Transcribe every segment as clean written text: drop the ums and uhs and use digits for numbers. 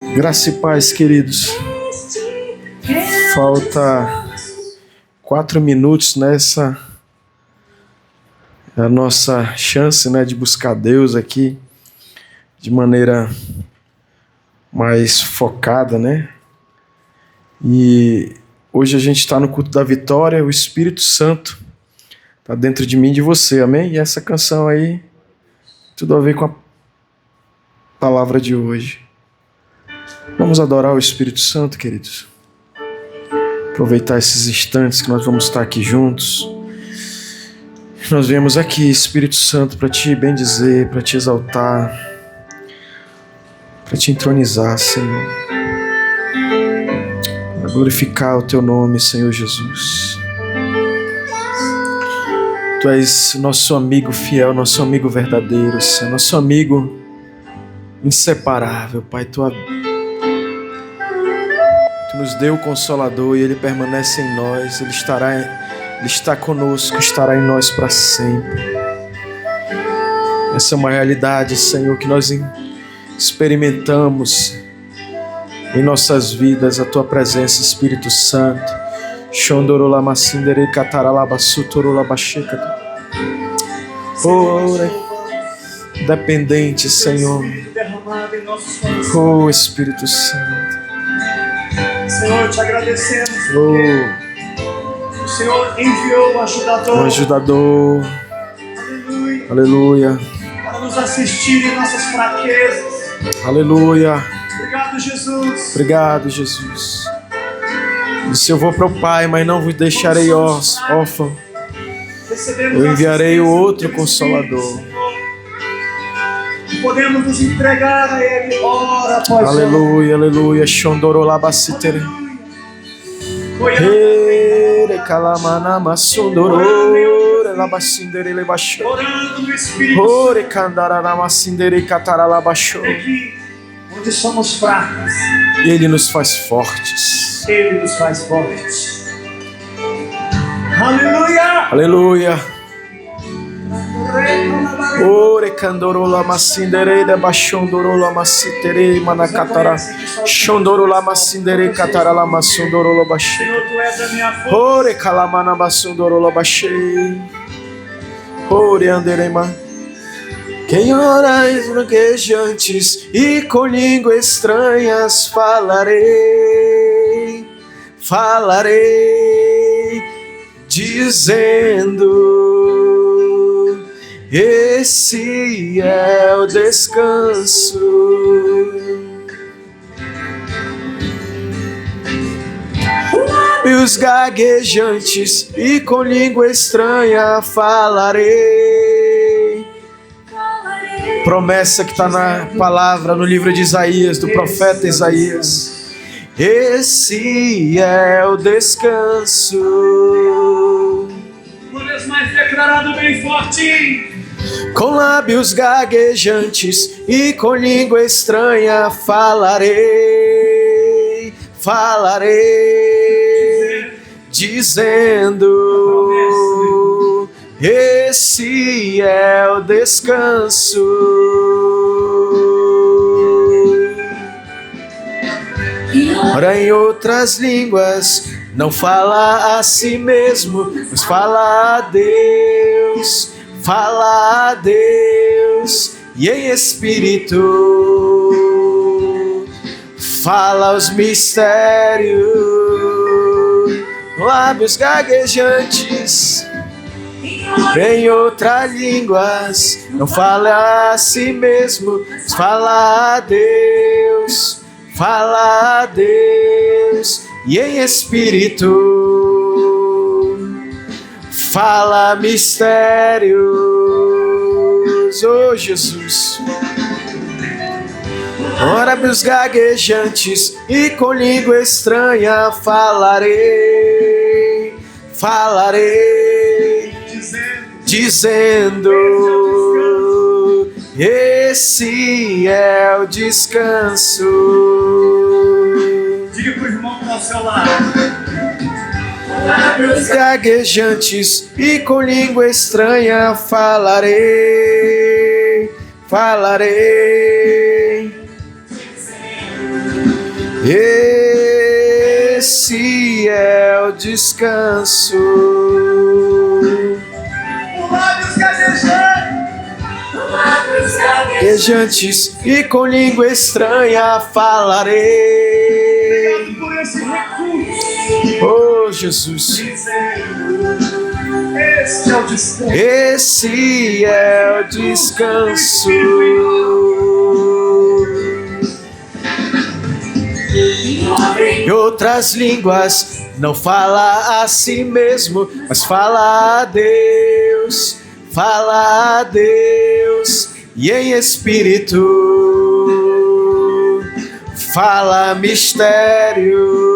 Graça e paz, queridos. Falta 4 minutos nessa a nossa chance, né, de buscar Deus aqui de maneira mais focada, né? E hoje a gente está no culto da vitória. O Espírito Santo está dentro de mim e de você, amém? E essa canção aí, tudo a ver com a palavra de hoje. Vamos adorar o Espírito Santo, queridos. Aproveitar esses instantes que nós vamos estar aqui juntos. Nós viemos aqui, Espírito Santo, para te bendizer, para te exaltar, para te entronizar, Senhor. Para glorificar o teu nome, Senhor Jesus. Tu és nosso amigo fiel, nosso amigo verdadeiro, Senhor, nosso amigo inseparável, Pai. Tu nos deu o Consolador e Ele permanece em nós. Ele está conosco, estará em nós para sempre. Essa é uma realidade, Senhor, que nós experimentamos em nossas vidas, a Tua presença, Espírito Santo. Dependente, Senhor. Oh, Espírito Santo. Senhor, te agradecemos porque o Senhor enviou o ajudador. O ajudador. Aleluia. Aleluia. Para nos assistir em nossas fraquezas. Aleluia. Obrigado, Jesus. Obrigado, Jesus. Disse: eu vou para o Pai, mas não vos deixarei órfão. Eu enviarei o outro Consolador. Podemos nos entregar a Ele hora após hora. Aleluia, aleluia. Shondorolabasitere. Calamana Sundorore Labasindere Lebasho. Orando no Espírito. Ore Candaranamasindere Cataralabasho. Onde somos fracos, Ele nos faz fortes. Ele nos faz fortes. Aleluia. Aleluia. Ore Candorola Masindere de Bashondorola Masitere Manacatara Shondorola Masindere Catarala Masundorola Bashe. Senhor, Tu és a minha força. Ore Calamana Masundorola Bashe. Ore Anderema. Quem orais branquejantes e com língua estranhas falarei, dizendo: esse é o descanso. Lábios gaguejantes e com língua estranha falarei. Promessa que está na palavra, no livro de Isaías, do profeta Isaías. Esse é o descanso. Uma vez mais declarado bem forte. Com lábios gaguejantes e com língua estranha falarei, dizendo: esse é o descanso. Ora, em outras línguas não fala a si mesmo, mas fala a Deus. Fala a Deus e em espírito fala os mistérios. Lábios gaguejantes em outras línguas não fala a si mesmo, mas fala a Deus. Fala a Deus e em espírito fala mistérios. Oh, Jesus. Ora, meus gaguejantes e com língua estranha falarei, dizendo: esse é o descanso. Diga pro irmão que está ao seu lado. Lábios gaguejantes e com língua estranha falarei, Esse é o descanso. Gaguejantes e com língua estranha falarei. Obrigado por esse recurso. Oh, Jesus. Esse é o descanso. Esse é o descanso. Em outras línguas, não fala a si mesmo, mas fala a Deus, fala a Deus, e em espírito fala mistério.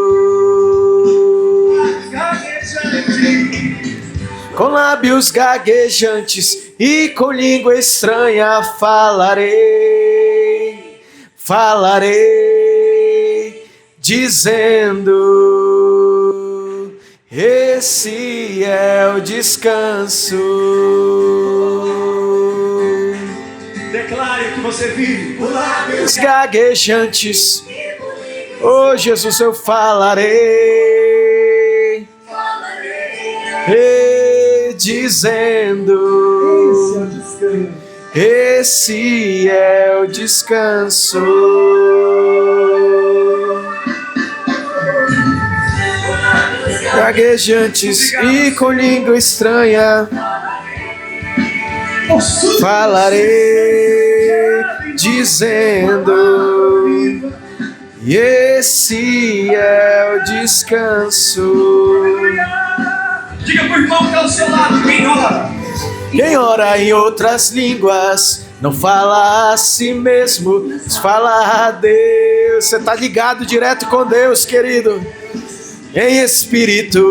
Com lábios gaguejantes e com língua estranha falarei, falarei, dizendo: esse é o descanso. Declare o que você vive. Com lábios Gaguejantes, oh Jesus, eu falarei, dizendo: esse é o descanso. Gaguejantes e com língua estranha falarei, dizendo: e esse é o descanso. Diga pro irmão que está ao seu lado, quem ora? Quem ora em outras línguas não fala a si mesmo, mas fala a Deus. Você está ligado direto com Deus, querido. Em espírito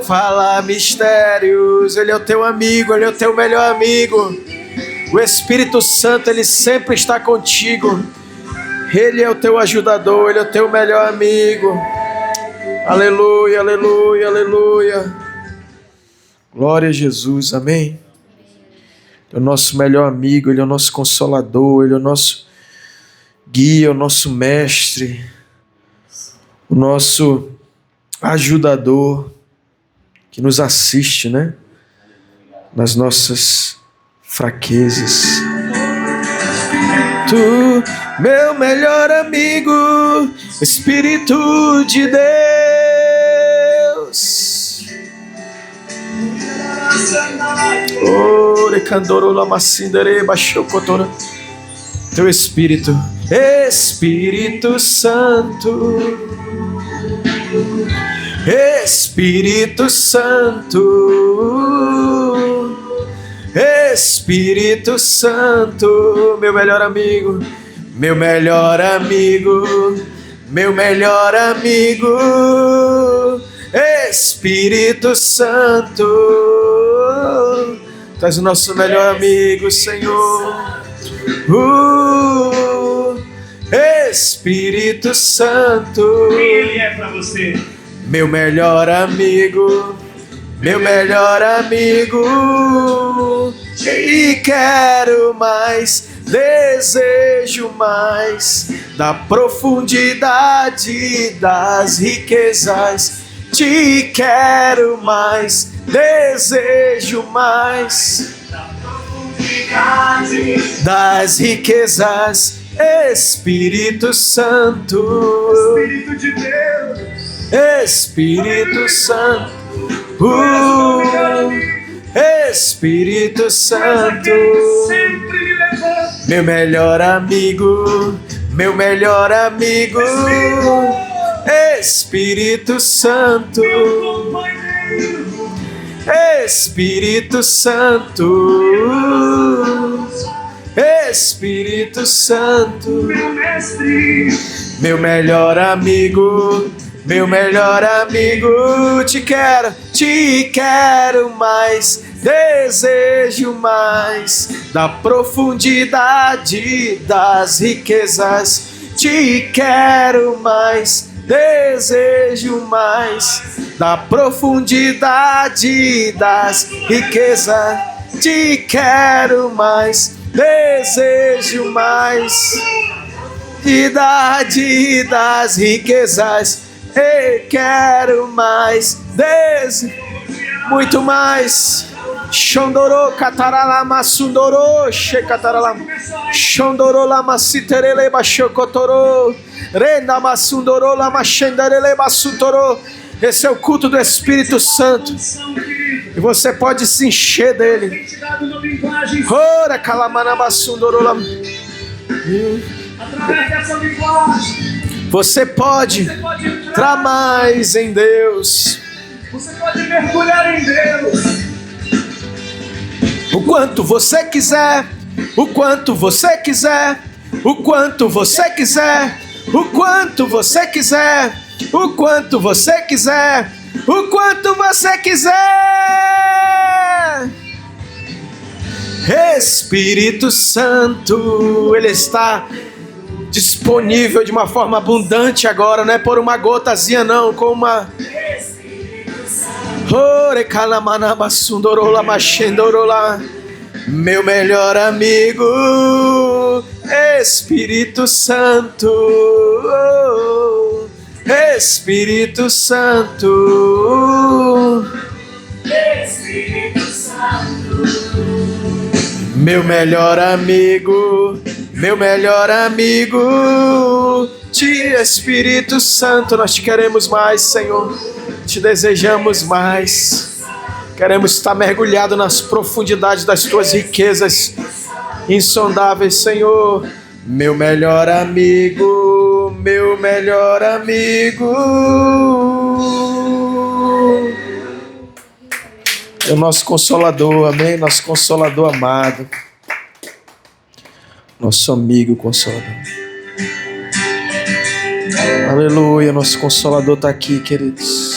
fala mistérios. Ele é o teu amigo, ele é o teu melhor amigo. O Espírito Santo, ele sempre está contigo. Ele é o teu ajudador, ele é o teu melhor amigo. Aleluia, aleluia, aleluia. Glória a Jesus, amém. Ele é o nosso melhor amigo, ele é o nosso consolador, ele é o nosso guia, o nosso mestre, o nosso ajudador, que nos assiste, né? Nas nossas fraquezas. Tu, meu melhor amigo, Espírito de Deus. Oh, recandoro lamacindere baixocotora. Teu Espírito, Espírito Santo, Espírito Santo, Espírito Santo, meu melhor amigo, meu melhor amigo, meu melhor amigo, Espírito Santo, tu és o nosso melhor amigo, Senhor. Espírito Santo, Ele é para você. meu melhor amigo, meu melhor amigo, e quero mais, desejo mais da profundidade das riquezas. Te quero mais, desejo mais das riquezas. Espírito Santo, Espírito de Deus. Espírito Santo, Espírito Santo, Sempre me levanta. meu melhor amigo, meu melhor amigo, Espírito Santo, Companheiro. Espírito Santo, Espírito Santo, Meu mestre. meu melhor amigo, meu melhor amigo, te quero mais, desejo mais da profundidade das riquezas. Te quero mais, desejo mais da profundidade das riquezas. Te quero mais, desejo mais. quantidade das riquezas. Ei, quero mais, muito mais. Shondoro kataralama sundoro shekataralam shondoro lama siterele bashokotoro renda masundoro lama shendarele basutoro. Esse é o culto do Espírito Santo e você pode se encher dele. Ora kalamana sundoro lam. Através dessa linguagem Você pode entrar mais em Deus. você pode mergulhar em Deus. O quanto você quiser, o quanto você quiser, o quanto você quiser, o quanto você quiser, o quanto você quiser, o quanto você quiser. Espírito Santo, Ele está disponível de uma forma abundante agora, não é por uma gotazinha não, com uma... Meu melhor amigo, Espírito Santo, Espírito Santo, Espírito Santo. Meu melhor amigo, Espírito Santo, nós te queremos mais, Senhor. Te desejamos mais. Queremos estar mergulhado nas profundidades das tuas riquezas insondáveis, Senhor. Meu melhor amigo, meu melhor amigo. É o nosso Consolador, amém? Nosso Consolador amado. Nosso amigo Consolador. Aleluia, nosso Consolador está aqui, queridos.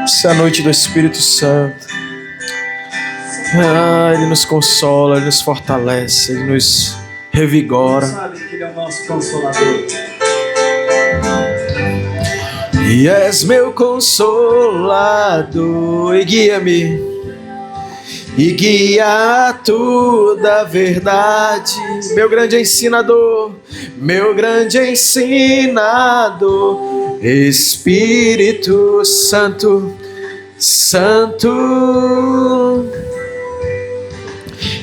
Essa é a noite do Espírito Santo. Ele nos consola, Ele nos fortalece, Ele nos revigora. Sabe que Ele é o nosso Consolador. E és meu consolador, e guia-me, e guia a toda verdade. Meu grande ensinador, meu grande ensinador, Espírito Santo, Santo.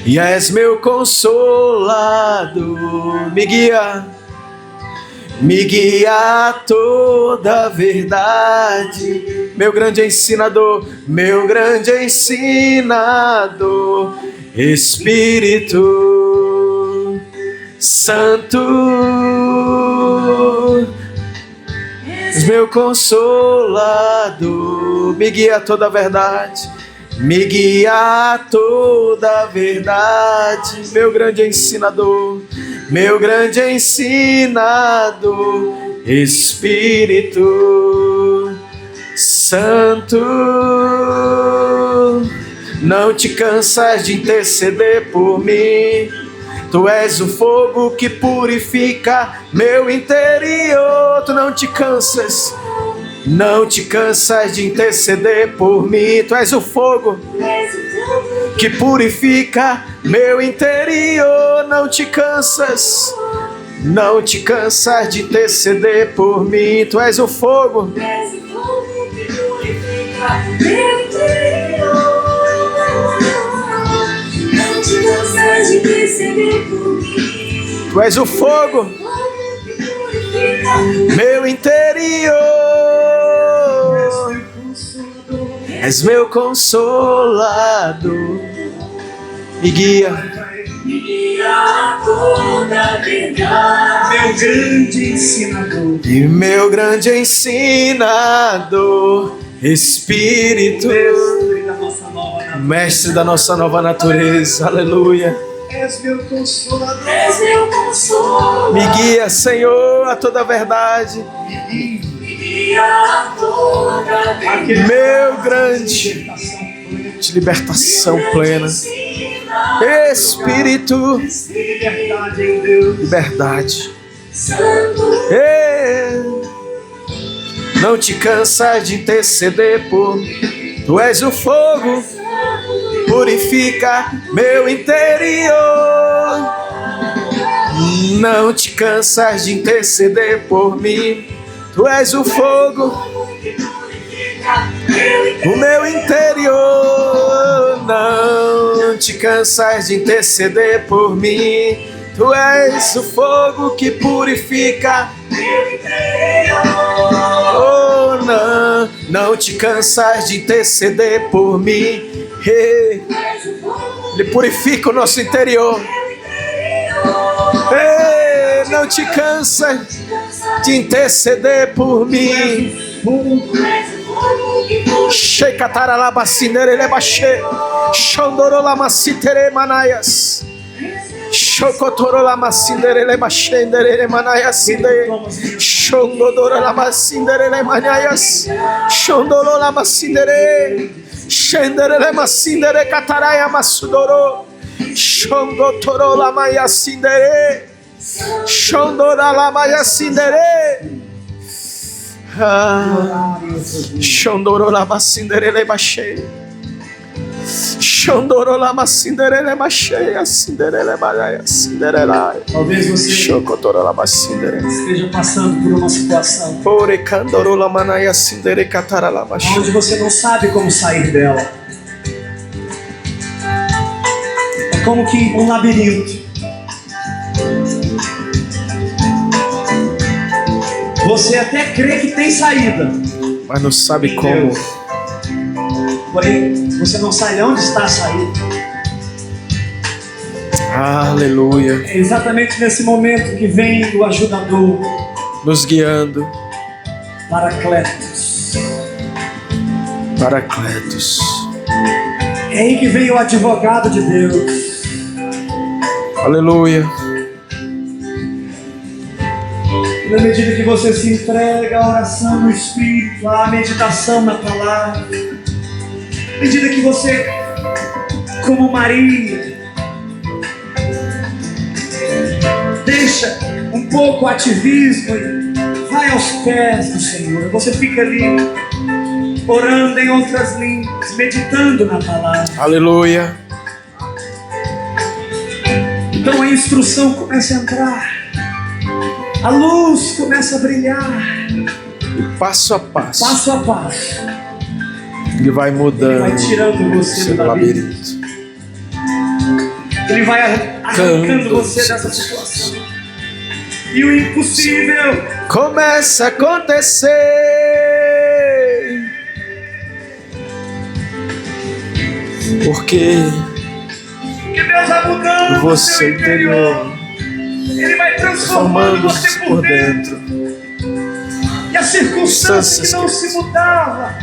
E és meu consolador, me guia a toda a verdade. Meu grande ensinador, Espírito Santo. És meu consolador, me guia a toda a verdade. Me guia a toda a verdade, meu grande ensinador, Espírito Santo. Não te cansas de interceder por mim. Tu és o fogo que purifica meu interior. Tu não te cansas de interceder por mim. Tu és o fogo que purifica meu interior. Não te cansas de interceder por mim. Tu és o fogo que purifica meu interior. Não te cansas de interceder por mim. Tu és o fogo que purifica meu interior. És meu consolador, me guia a toda a verdade. Meu grande ensinador. E meu grande ensinador, Espírito, Mestre da nossa nova natureza. Aleluia. És meu consolador. Me guia, Senhor, a toda a verdade. Meu grande de libertação plena, Espírito, liberdade. Não te cansas de interceder por mim. Tu és o fogo, purifica meu interior. Não te cansas de interceder por mim. Tu és o fogo, o meu interior. Não te cansas de interceder por mim. Tu és o fogo que purifica meu interior. Oh, não te cansas de interceder por mim. Hey. Ele purifica o nosso interior. Hey, não te cansa de interceder por mim. Shondotorola maya sindere, shondorala maya sindere, shondorola masindere le bache, shondorola masindere le bache, sindere le maya sindere la. Talvez você Shokotorola masindere esteja passando por uma situação ore candorola manaya sindere katarala bache, onde você não sabe como sair dela. Como que um labirinto. Você até crê que tem saída, mas não sabe como. Porém, você não sabe onde está a saída. Aleluia. É exatamente nesse momento que vem o ajudador, nos guiando. Paracletos. Paracletos. É aí que vem o advogado de Deus. Aleluia. Na medida que você se entrega à oração no Espírito, à meditação na palavra, na medida que você, como Maria, deixa um pouco o ativismo e vai aos pés do Senhor, você fica ali orando em outras línguas, meditando na palavra. Aleluia. Então a instrução começa a entrar, a luz começa a brilhar, e passo a passo, ele vai mudando, ele vai tirando você do labirinto. Ele vai arrancando você dessa situação. E o impossível começa a acontecer. Porque Deus vai mudando o seu interior. Ele vai transformando você por dentro. E a circunstância que não se mudava,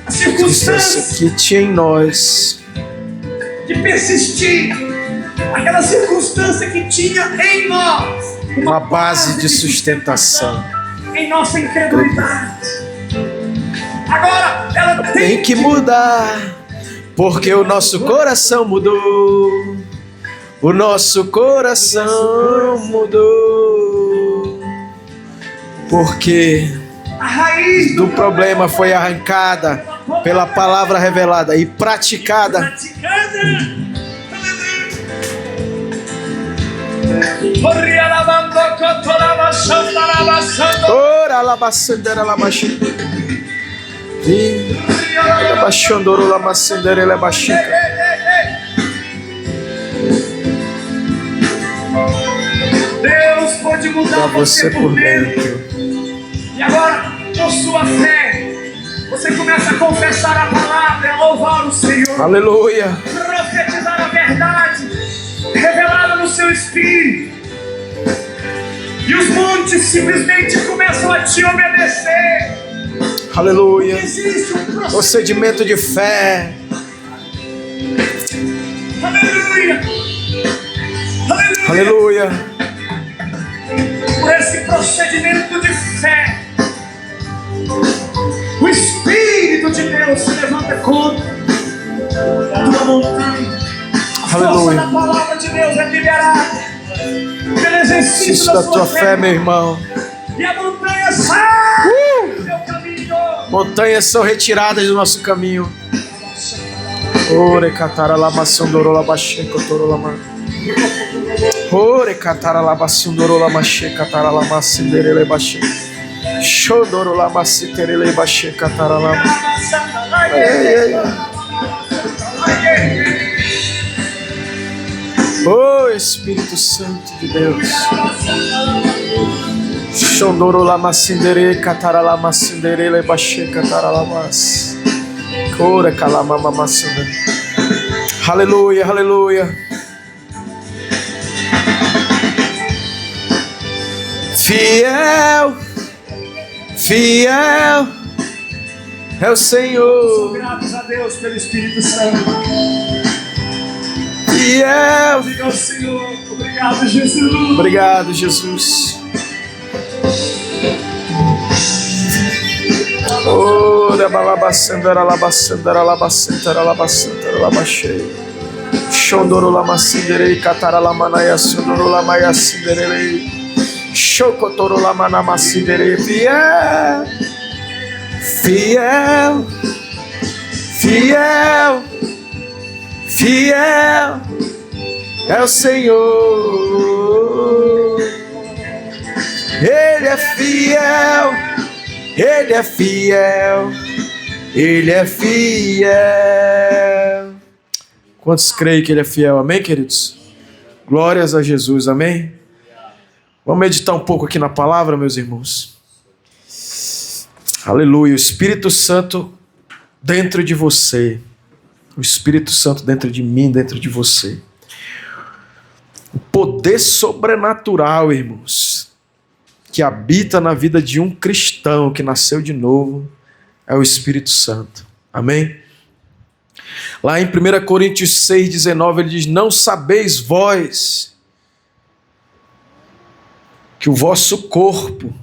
a circunstância que tinha em nós, de persistir, aquela circunstância que tinha em nós uma base de sustentação em nossa incredulidade. Agora ela tem que mudar. Porque o nosso coração mudou. O nosso coração mudou. Porque a raiz do problema foi arrancada pela palavra revelada e praticada. Ora labacendera labaxi. Labaxandoro lamacendera labaxica. Deus pode mudar você por dentro. E agora, por sua fé, você começa a confessar a palavra, a louvar o Senhor. Aleluia. Profetizar a verdade revelada no seu espírito. E os montes simplesmente começam a te obedecer. Aleluia. Procedimento de fé. Aleluia. Aleluia. Por esse procedimento de fé, o Espírito de Deus se levanta contra a tua montanha. A força da palavra de Deus é liberada pelo exercício da tua fé, meu irmão. E a montanha sai do teu caminho. Montanhas são retiradas do nosso caminho. Ore catara lama sondoro labaxeco toro lama. Ore cataralabasundoro lamache cataralamasindere bache. Shodoro lamacitere bache cataralama. Oh Espírito Santo de Deus. Shondoro lamacindere cataralamasindere bache cataralamas. Ore calamama macindere. Aleluia, aleluia. Fiel, fiel é o Senhor. Sou gratos a Deus pelo Espírito Santo. Fiel. Diga ao Senhor, obrigado, Jesus. Obrigado, Jesus. Oh, rabalabasandara labasandara labasandara labasandara labachei. Shondoro lamasindere cataralamanaia sondoro lamaia sinderei. Chocotoro lamanamacidere. Fiel, fiel, fiel, fiel é o Senhor. Ele é fiel, Ele é fiel, Ele é fiel. Quantos creem que Ele é fiel? Amém, queridos? Glórias a Jesus, amém? Vamos meditar um pouco aqui na palavra, meus irmãos. Aleluia. O Espírito Santo dentro de você. O Espírito Santo dentro de mim, dentro de você. O poder sobrenatural, irmãos, que habita na vida de um cristão que nasceu de novo, é o Espírito Santo. Amém? Lá em 1 Coríntios 6,19, ele diz: não sabeis vós que o vosso corpo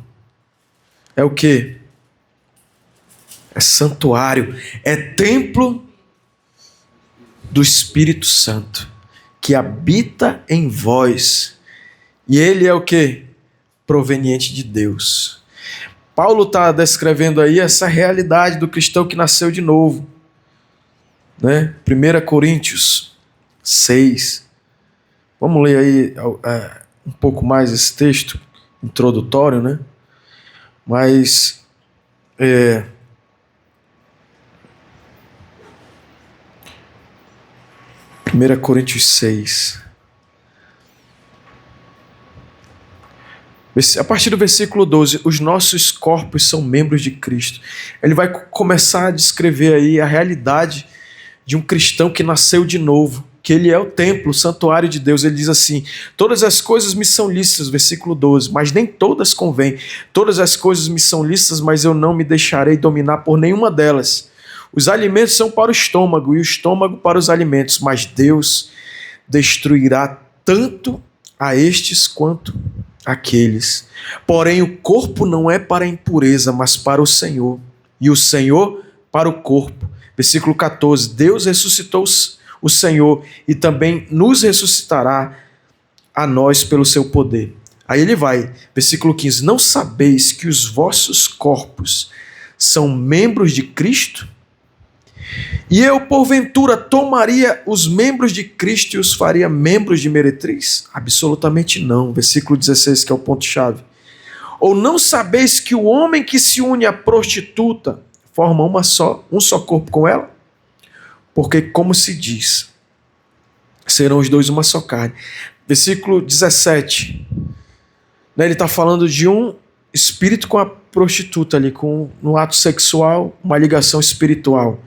é o quê? É santuário, é templo do Espírito Santo, que habita em vós. E ele é o quê? Proveniente de Deus. Paulo está descrevendo aí essa realidade do cristão que nasceu de novo. Né? 1 Coríntios 6. Vamos ler aí um pouco mais esse texto introdutório, né? Mas 1 Coríntios 6. A partir do versículo 12, os nossos corpos são membros de Cristo. Ele vai começar a descrever aí a realidade de um cristão que nasceu de novo, que ele é o templo, o santuário de Deus. Ele diz assim: todas as coisas me são lícitas, versículo 12, mas nem todas convêm. Todas as coisas me são lícitas, mas eu não me deixarei dominar por nenhuma delas. Os alimentos são para o estômago e o estômago para os alimentos, mas Deus destruirá tanto a estes quanto aqueles. Porém, o corpo não é para a impureza, mas para o Senhor, e o Senhor para o corpo. Versículo 14, Deus ressuscitou o Senhor e também nos ressuscitará a nós pelo seu poder. Aí ele vai, versículo 15, não sabeis que os vossos corpos são membros de Cristo? E eu, porventura, tomaria os membros de Cristo e os faria membros de meretriz? Absolutamente não. Versículo 16, que é o ponto-chave. Ou não sabeis que o homem que se une à prostituta forma um só corpo com ela? Porque, como se diz, serão os dois uma só carne. Versículo 17. Ele está falando de um espírito com a prostituta ali, no ato sexual, uma ligação espiritual.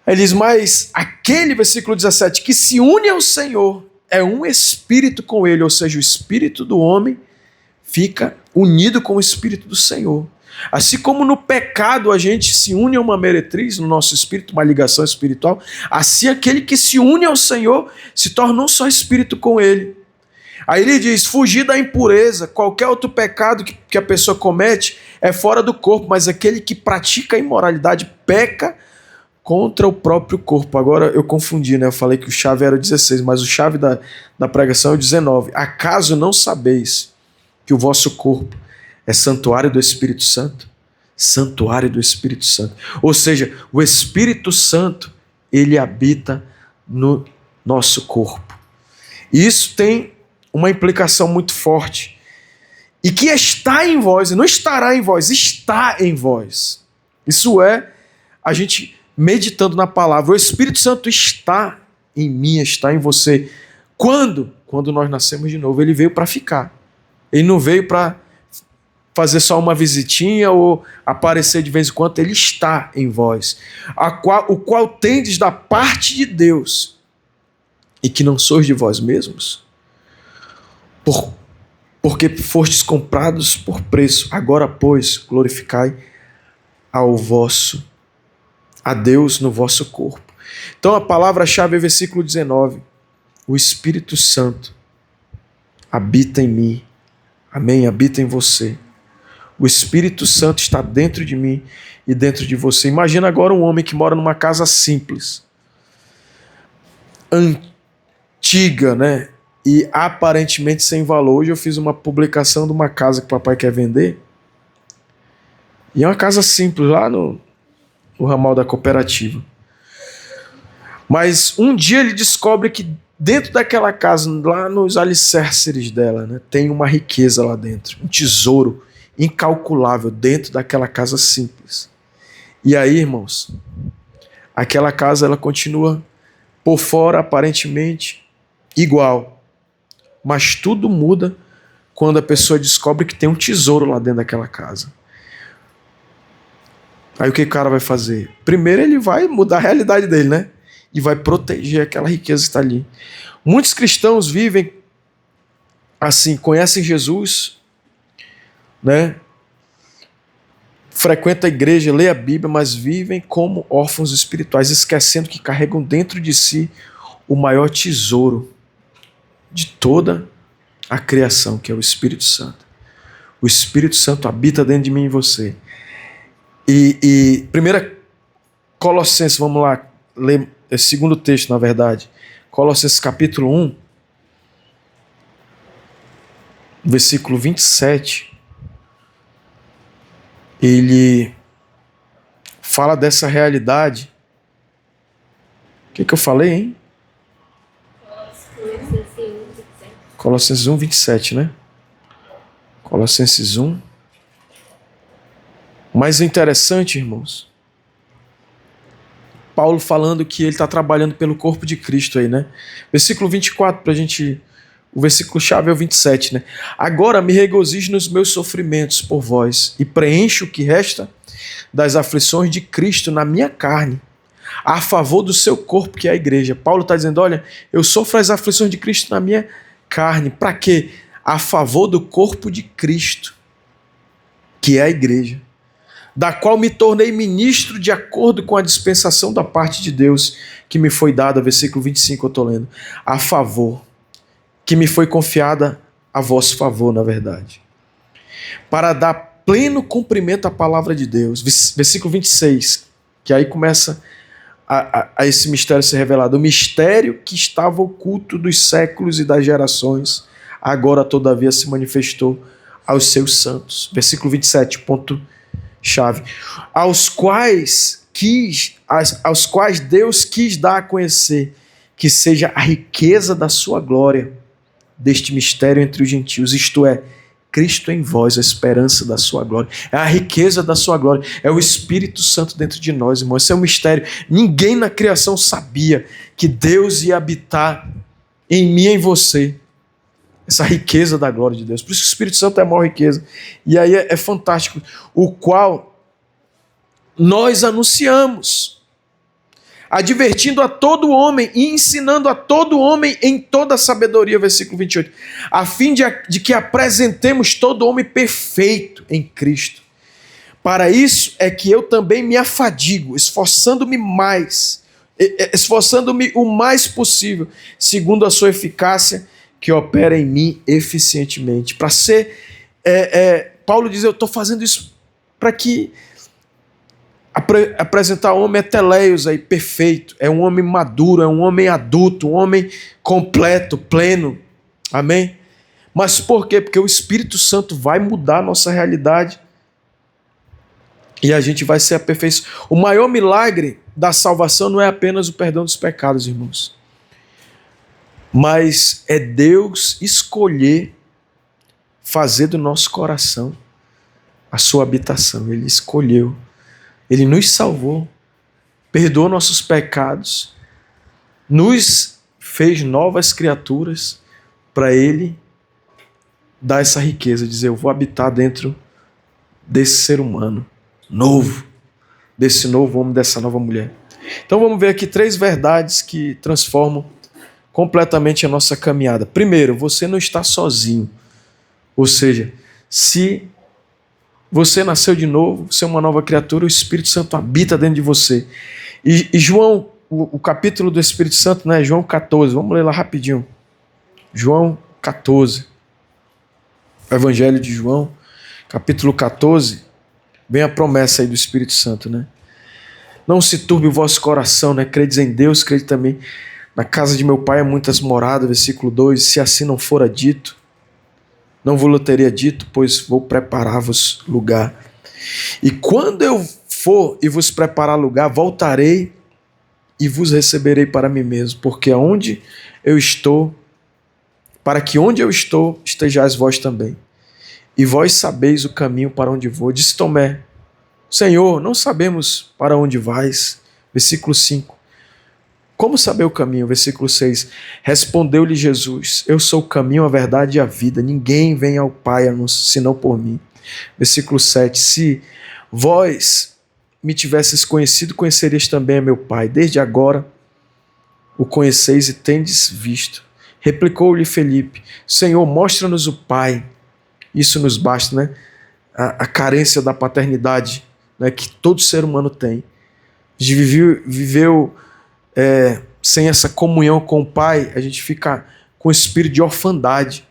Ele diz, mas aquele, versículo 17, que se une ao Senhor, é um espírito com ele, ou seja, o espírito do homem fica unido com o espírito do Senhor. Assim como no pecado a gente se une a uma meretriz, no nosso espírito, uma ligação espiritual, assim aquele que se une ao Senhor se torna um só espírito com ele. Aí ele diz, fugir da impureza, qualquer outro pecado que a pessoa comete é fora do corpo, mas aquele que pratica a imoralidade peca contra o próprio corpo. Agora eu confundi, né? Eu falei que o chave era o 16, mas o chave da pregação é o 19. Acaso não sabeis que o vosso corpo é santuário do Espírito Santo? Santuário do Espírito Santo. Ou seja, o Espírito Santo, ele habita no nosso corpo. E isso tem uma implicação muito forte. E que está em vós, não estará em vós, está em vós. Isso é a gente meditando na palavra. O Espírito Santo está em mim, está em você. Quando? Quando nós nascemos de novo. Ele veio para ficar. Ele não veio para fazer só uma visitinha ou aparecer de vez em quando. Ele está em vós. O qual tendes da parte de Deus, e que não sois de vós mesmos, porque fostes comprados por preço. Agora, pois, glorificai a Deus no vosso corpo. Então a palavra-chave é versículo 19. O Espírito Santo habita em mim. Amém? Habita em você. O Espírito Santo está dentro de mim e dentro de você. Imagina agora um homem que mora numa casa simples, antiga, né? E aparentemente sem valor. Hoje eu fiz uma publicação de uma casa que o papai quer vender. E é uma casa simples, lá no ramal da cooperativa. Mas um dia ele descobre que dentro daquela casa, lá nos alicerces dela, né, tem uma riqueza lá dentro, um tesouro incalculável dentro daquela casa simples. E aí, irmãos, aquela casa ela continua por fora aparentemente igual, mas tudo muda quando a pessoa descobre que tem um tesouro lá dentro daquela casa. Aí o que o cara vai fazer? Primeiro ele vai mudar a realidade dele, né? E vai proteger aquela riqueza que está ali. Muitos cristãos vivem assim, conhecem Jesus, né? Frequentam a igreja, lê a Bíblia, mas vivem como órfãos espirituais, esquecendo que carregam dentro de si o maior tesouro de toda a criação, que é o Espírito Santo. O Espírito Santo habita dentro de mim e você. E 1 Colossenses, vamos lá, ler o segundo texto, na verdade. Colossenses capítulo 1, versículo 27. Ele fala dessa realidade. O que eu falei, hein? Colossenses 1, 27, né? Colossenses 1. Mas o interessante, irmãos, Paulo falando que ele está trabalhando pelo corpo de Cristo aí, né? Versículo 24, pra gente... O versículo-chave é o 27, né? Agora me regozijo nos meus sofrimentos por vós e preencho o que resta das aflições de Cristo na minha carne, a favor do seu corpo, que é a igreja. Paulo está dizendo, olha, eu sofro as aflições de Cristo na minha carne. Para quê? A favor do corpo de Cristo, que é a igreja, da qual me tornei ministro de acordo com a dispensação da parte de Deus que me foi dada, versículo 25 eu estou lendo, a favor, que me foi confiada a vosso favor, na verdade, para dar pleno cumprimento à palavra de Deus. Versículo 26, que aí começa a esse mistério ser revelado. O mistério que estava oculto dos séculos e das gerações, agora todavia se manifestou aos seus santos. Versículo 27, ponto-chave. Aos quais Deus quis dar a conhecer que seja a riqueza da sua glória, deste mistério entre os gentios, isto é, Cristo em vós, a esperança da sua glória. É a riqueza da sua glória. É o Espírito Santo dentro de nós, irmãos. Esse é um mistério. Ninguém na criação sabia que Deus ia habitar em mim e em você. Essa riqueza da glória de Deus. Por isso que o Espírito Santo é a maior riqueza. E aí é fantástico. O qual nós anunciamos, advertindo a todo homem e ensinando a todo homem em toda a sabedoria, versículo 28, a fim de que apresentemos todo homem perfeito em Cristo. Para isso é que eu também me afadigo, esforçando-me o mais possível, segundo a sua eficácia, que opera em mim eficientemente. Para ser, Paulo diz, eu estou fazendo isso para que apresentar o homem é teleios aí, perfeito, é um homem maduro, é um homem adulto, um homem completo, pleno, amém? Mas por quê? Porque o Espírito Santo vai mudar a nossa realidade e a gente vai ser aperfeiçoado. O maior milagre da salvação não é apenas o perdão dos pecados, irmãos. Mas é Deus escolher fazer do nosso coração a sua habitação. Ele escolheu. Ele nos salvou, perdoou nossos pecados, nos fez novas criaturas para Ele dar essa riqueza, dizer, eu vou habitar dentro desse ser humano novo, desse novo homem, dessa nova mulher. Então vamos ver aqui 3 verdades que transformam completamente a nossa caminhada. Primeiro, você não está sozinho. Ou seja, se você nasceu de novo, você é uma nova criatura, o Espírito Santo habita dentro de você. E João, o capítulo do Espírito Santo, né? João 14, vamos ler lá rapidinho. João 14. Evangelho de João, capítulo 14, vem a promessa aí do Espírito Santo, né? Não se turbe o vosso coração, né? Credes em Deus, crede também. Na casa de meu pai há muitas moradas, versículo 2, se assim não fora dito, não vos teria dito, pois vou preparar-vos lugar. E quando eu for e vos preparar lugar, voltarei e vos receberei para mim mesmo, porque aonde eu estou, para que onde eu estou, estejais vós também. E vós sabeis o caminho para onde vou. Disse Tomé, Senhor, não sabemos para onde vais. Versículo 5. Como saber o caminho? Versículo 6. Respondeu-lhe Jesus, eu sou o caminho, a verdade e a vida. Ninguém vem ao Pai senão por mim. Versículo 7. Se vós me tivesseis conhecido, conhecereis também a meu Pai. Desde agora o conheceis e tendes visto. Replicou-lhe Felipe, Senhor, mostra-nos o Pai. Isso nos basta, né? A carência da paternidade, né, que todo ser humano tem. Viveu sem essa comunhão com o Pai, a gente fica com o espírito de orfandade,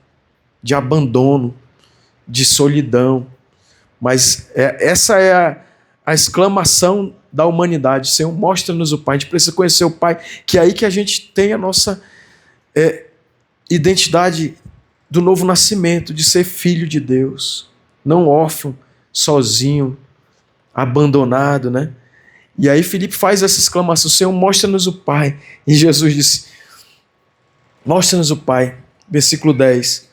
de abandono, de solidão. Mas essa é a exclamação da humanidade. Senhor, mostra-nos o Pai. A gente precisa conhecer o Pai, que é aí que a gente tem a nossa identidade do novo nascimento, de ser filho de Deus, não órfão, sozinho, abandonado, né? E aí Filipe faz essa exclamação, Senhor, mostra-nos o Pai. E Jesus disse, mostra-nos o Pai. Versículo 10.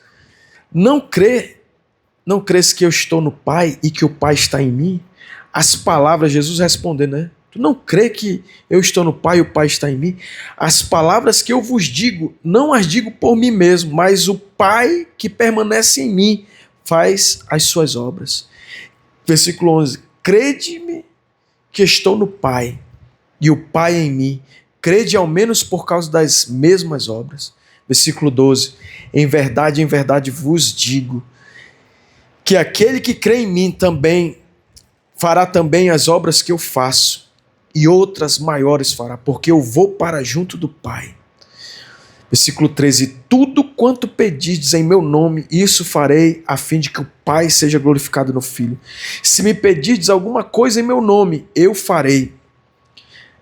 Não crês que eu estou no Pai e que o Pai está em mim? As palavras, Jesus respondeu, né? Tu não crê que eu estou no Pai e o Pai está em mim? As palavras que eu vos digo, não as digo por mim mesmo, mas o Pai que permanece em mim faz as suas obras. Versículo 11. Crede-me que estou no Pai e o Pai em mim. Crede ao menos por causa das mesmas obras. Versículo 12. Em verdade vos digo que aquele que crê em mim também fará também as obras que eu faço, e outras maiores fará, porque eu vou para junto do Pai. Versículo 13. Tudo quanto pedirdes em meu nome, isso farei, a fim de que o Pai seja glorificado no Filho. Se me pedirdes alguma coisa em meu nome, eu farei.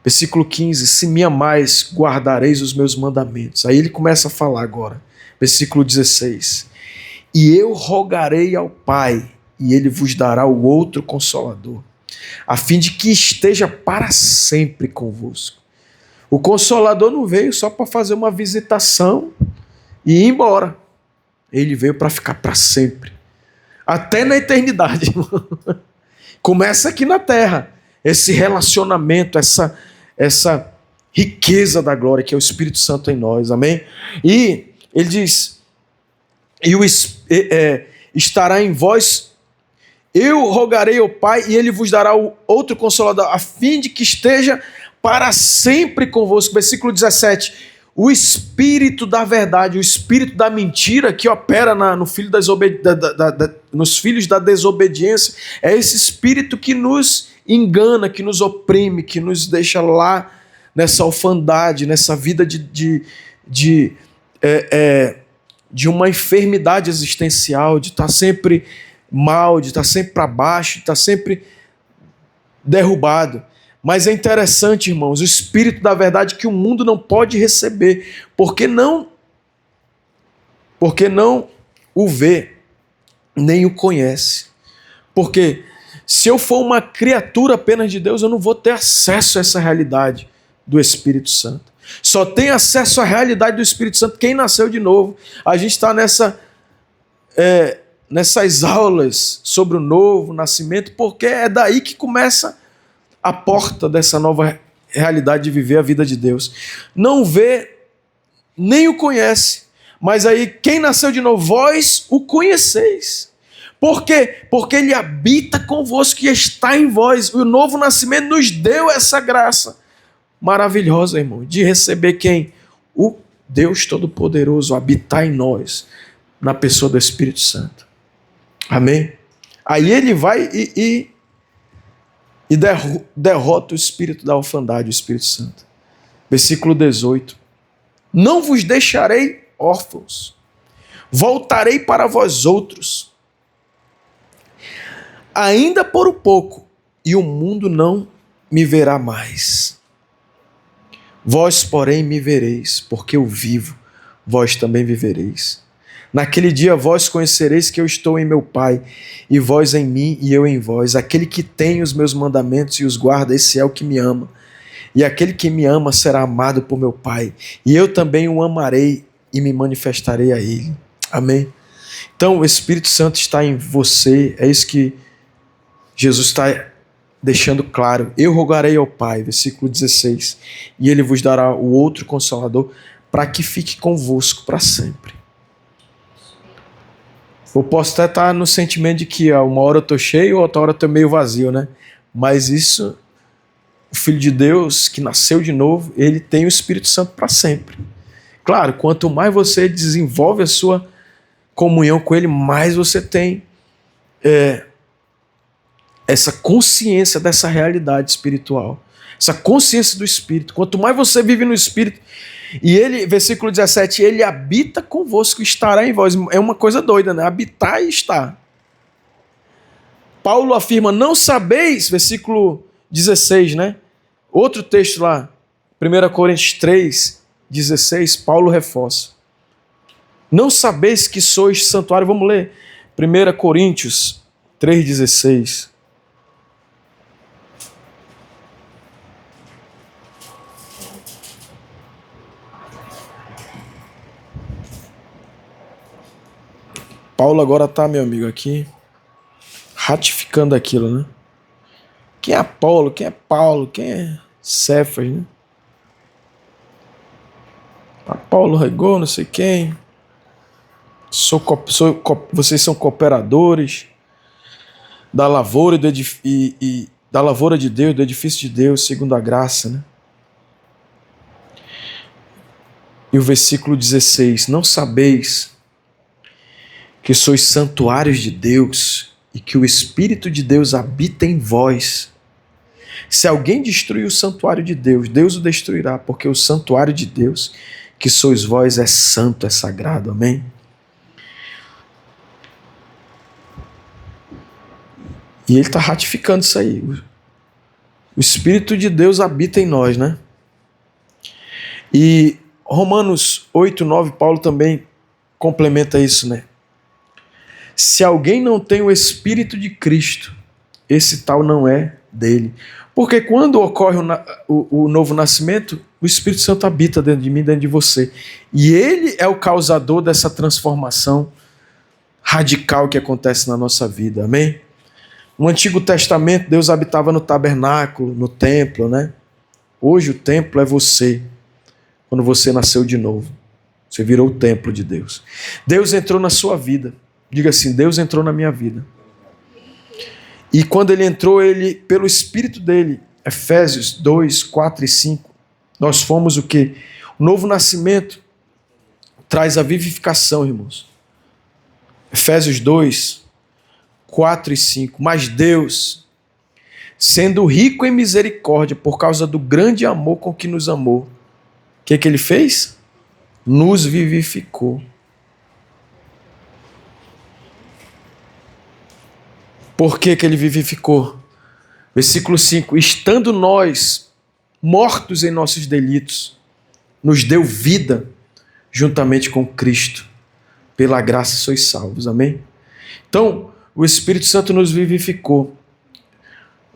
Versículo 15. Se me amais, guardareis os meus mandamentos. Aí ele começa a falar agora. Versículo 16. E eu rogarei ao Pai, e ele vos dará o outro Consolador, a fim de que esteja para sempre convosco. O Consolador não veio só para fazer uma visitação e ir embora. Ele veio para ficar para sempre. Até na eternidade. Começa aqui na terra. Esse relacionamento, essa riqueza da glória que é o Espírito Santo em nós. Amém? E ele diz, estará em vós. Eu rogarei ao Pai e ele vos dará o outro Consolador, a fim de que esteja para sempre convosco. Versículo 17. O Espírito da verdade, o Espírito da mentira que opera nos filhos da desobediência, é esse Espírito que nos engana, que nos oprime, que nos deixa lá nessa orfandade, nessa vida de uma enfermidade existencial, de estar sempre mal, de estar sempre para baixo, de estar sempre derrubado. Mas é interessante, irmãos, o Espírito da verdade que o mundo não pode receber, porque não o vê, nem o conhece. Porque se eu for uma criatura apenas de Deus, eu não vou ter acesso a essa realidade do Espírito Santo. Só tem acesso à realidade do Espírito Santo quem nasceu de novo. A gente está nessas aulas sobre o novo nascimento, porque é daí que começa a porta dessa nova realidade de viver a vida de Deus. Não vê, nem o conhece, mas aí quem nasceu de novo, vós o conheceis. Por quê? Porque ele habita convosco e está em vós. O novo nascimento nos deu essa graça maravilhosa, irmão, de receber quem? O Deus Todo-Poderoso habitar em nós, na pessoa do Espírito Santo. Amém? Aí ele vai e derrota o espírito da orfandade, o Espírito Santo. Versículo 18. Não vos deixarei órfãos, voltarei para vós outros, ainda por um pouco, e o mundo não me verá mais. Vós, porém, me vereis, porque eu vivo, vós também vivereis. Naquele dia vós conhecereis que eu estou em meu Pai, e vós em mim e eu em vós. Aquele que tem os meus mandamentos e os guarda, esse é o que me ama. E aquele que me ama será amado por meu Pai, e eu também o amarei e me manifestarei a ele. Amém? Então o Espírito Santo está em você, é isso que Jesus está deixando claro. Eu rogarei ao Pai, versículo 16, e ele vos dará o outro Consolador, para que fique convosco para sempre. Eu posso até estar no sentimento de que uma hora eu estou cheio, outra hora eu estou meio vazio, né? Mas isso, o Filho de Deus, que nasceu de novo, ele tem o Espírito Santo para sempre. Claro, quanto mais você desenvolve a sua comunhão com ele, mais você tem essa consciência dessa realidade espiritual, essa consciência do Espírito. Quanto mais você vive no Espírito, e ele, versículo 17, ele habita convosco, estará em vós. É uma coisa doida, né? Habitar e estar. Paulo afirma, não sabeis, versículo 16, né? Outro texto lá, 1 Coríntios 3, 16, Paulo reforça. Não sabeis que sois santuário, vamos ler, 1 Coríntios 3, 16. Paulo agora está, meu amigo, aqui, ratificando aquilo, né? Quem é Apolo? Quem é Paulo? Quem é Cefas, né? Apolo regou, não sei quem. Vocês são cooperadores da lavoura, da lavoura de Deus, do edifício de Deus, segundo a graça, né? E o versículo 16, não sabeis que sois santuários de Deus e que o Espírito de Deus habita em vós. Se alguém destruir o santuário de Deus, Deus o destruirá, porque o santuário de Deus, que sois vós, é santo, é sagrado. Amém? E ele está ratificando isso aí. O Espírito de Deus habita em nós, né? E Romanos 8, 9, Paulo também complementa isso, né? Se alguém não tem o Espírito de Cristo, esse tal não é dele. Porque quando ocorre o novo nascimento, o Espírito Santo habita dentro de mim, dentro de você. E ele é o causador dessa transformação radical que acontece na nossa vida. Amém? No Antigo Testamento, Deus habitava no tabernáculo, no templo, né? Hoje o templo é você, quando você nasceu de novo. Você virou o templo de Deus. Deus entrou na sua vida. Diga assim, Deus entrou na minha vida. E quando ele entrou, ele, pelo Espírito dele, Efésios 2, 4 e 5, nós fomos o quê? O novo nascimento traz a vivificação, irmãos. Efésios 2, 4 e 5. Mas Deus, sendo rico em misericórdia, por causa do grande amor com que nos amou, o que ele fez? Nos vivificou. Por que ele vivificou? Versículo 5. Estando nós mortos em nossos delitos, nos deu vida juntamente com Cristo. Pela graça sois salvos. Amém? Então, o Espírito Santo nos vivificou.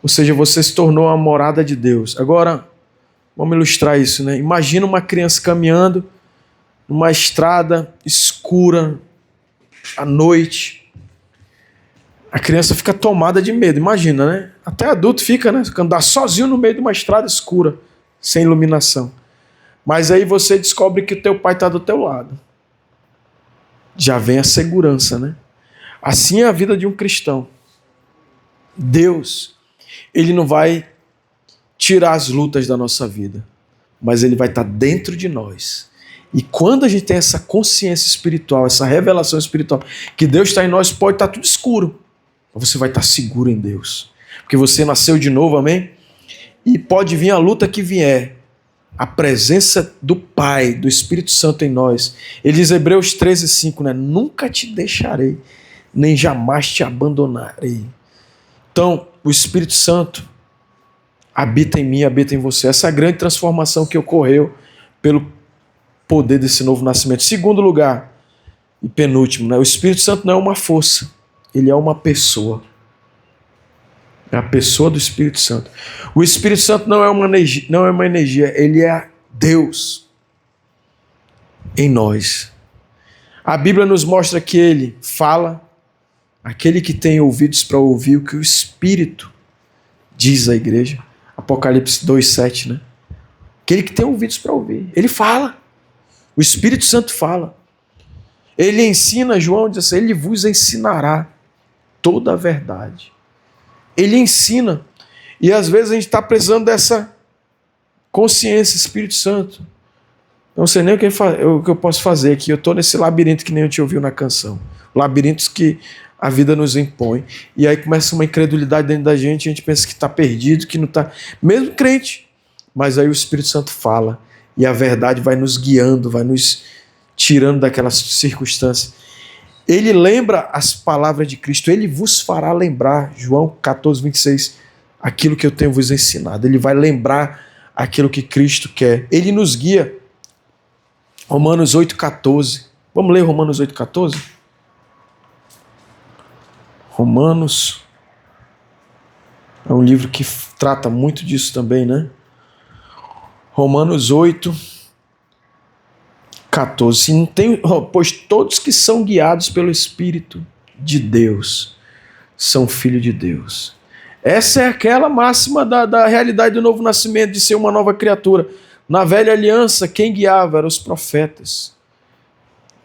Ou seja, você se tornou a morada de Deus. Agora, Vamos ilustrar isso, né? Imagina uma criança caminhando numa estrada escura à noite. A criança fica tomada de medo, imagina, né? Até adulto fica, né? Andar sozinho no meio de uma estrada escura, sem iluminação. Mas aí você descobre que o teu pai está do teu lado. Já vem a segurança, né? Assim é a vida de um cristão. Deus, Ele não vai tirar as lutas da nossa vida, mas Ele vai estar dentro de nós. E quando a gente tem essa consciência espiritual, essa revelação espiritual, que Deus está em nós, pode estar tudo escuro, mas você vai estar seguro em Deus. Porque você nasceu de novo, amém? E pode vir a luta que vier, a presença do Pai, do Espírito Santo em nós. Ele diz, Hebreus 13:5, né? Nunca te deixarei, nem jamais te abandonarei. Então, o Espírito Santo habita em mim, habita em você. Essa é a grande transformação que ocorreu pelo poder desse novo nascimento. Segundo lugar, e penúltimo, né? O Espírito Santo não é uma força, ele é uma pessoa. É a pessoa do Espírito Santo. O Espírito Santo não é uma energia, ele é Deus em nós. A Bíblia nos mostra que ele fala, aquele que tem ouvidos para ouvir o que o Espírito diz à igreja. Apocalipse 2:7, né? Aquele que tem ouvidos para ouvir. Ele fala. O Espírito Santo fala. Ele ensina, João diz assim, ele vos ensinará toda a verdade. Ele ensina. E às vezes a gente está precisando dessa consciência, Espírito Santo. Não sei nem o que eu posso fazer aqui. Eu estou nesse labirinto que nem eu te ouviu na canção. Labirintos que a vida nos impõe. E aí começa uma incredulidade dentro da gente. A gente pensa que está perdido, que não está. Mesmo crente. Mas aí o Espírito Santo fala. E a verdade vai nos guiando, vai nos tirando daquelas circunstâncias. Ele lembra as palavras de Cristo. Ele vos fará lembrar, João 14:26, aquilo que eu tenho vos ensinado. Ele vai lembrar aquilo que Cristo quer. Ele nos guia. Romanos 8:14. Vamos ler Romanos 8:14? Romanos é um livro que trata muito disso também, né? Romanos 8:14. Pois todos que são guiados pelo Espírito de Deus são filhos de Deus. Essa é aquela máxima da realidade do novo nascimento, de ser uma nova criatura. Na velha aliança, quem guiava eram os profetas,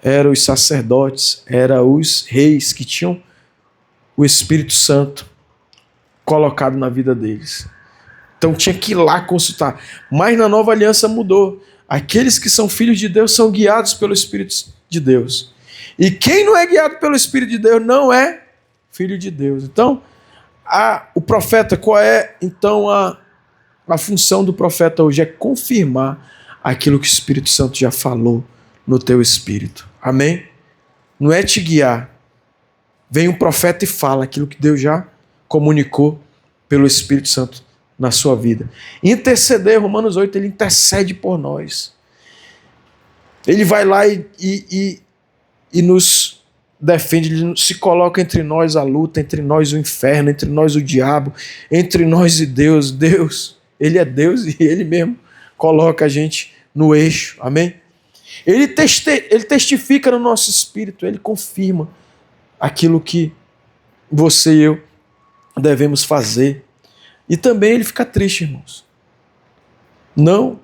eram os sacerdotes, eram os reis que tinham o Espírito Santo colocado na vida deles. Então tinha que ir lá consultar. Mas na nova aliança mudou. Aqueles que são filhos de Deus são guiados pelo Espírito de Deus. E quem não é guiado pelo Espírito de Deus não é filho de Deus. Então, o profeta, qual é então a função do profeta hoje? É confirmar aquilo que o Espírito Santo já falou no teu espírito. Amém? Não é te guiar. Vem um profeta e fala aquilo que Deus já comunicou pelo Espírito Santo na sua vida. Interceder, Romanos 8, ele intercede por nós. Ele vai lá e nos defende, ele se coloca entre nós a luta, entre nós o inferno, entre nós o diabo, entre nós e Deus. Deus, ele é Deus e ele mesmo coloca a gente no eixo. Amém? Ele testifica no nosso espírito, ele confirma aquilo que você e eu devemos fazer. E também ele fica triste, irmãos. Não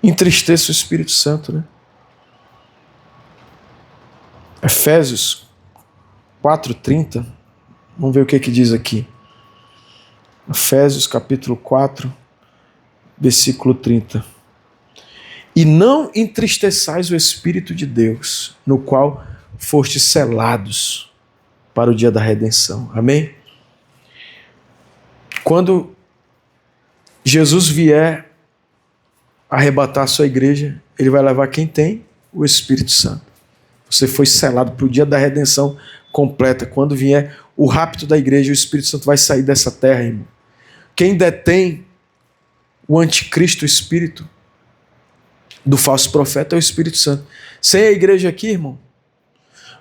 entristeça o Espírito Santo, né? Efésios 4:30. Vamos ver o que diz aqui. Efésios capítulo 4, versículo 30. E não entristeçais o Espírito de Deus, no qual fostes selados para o dia da redenção. Amém? Quando Jesus vier arrebatar a sua igreja, ele vai levar quem tem o Espírito Santo. Você foi selado para o dia da redenção completa. Quando vier o rapto da igreja, o Espírito Santo vai sair dessa terra, irmão. Quem detém o anticristo, o espírito do falso profeta, é o Espírito Santo. Sem a igreja aqui, irmão,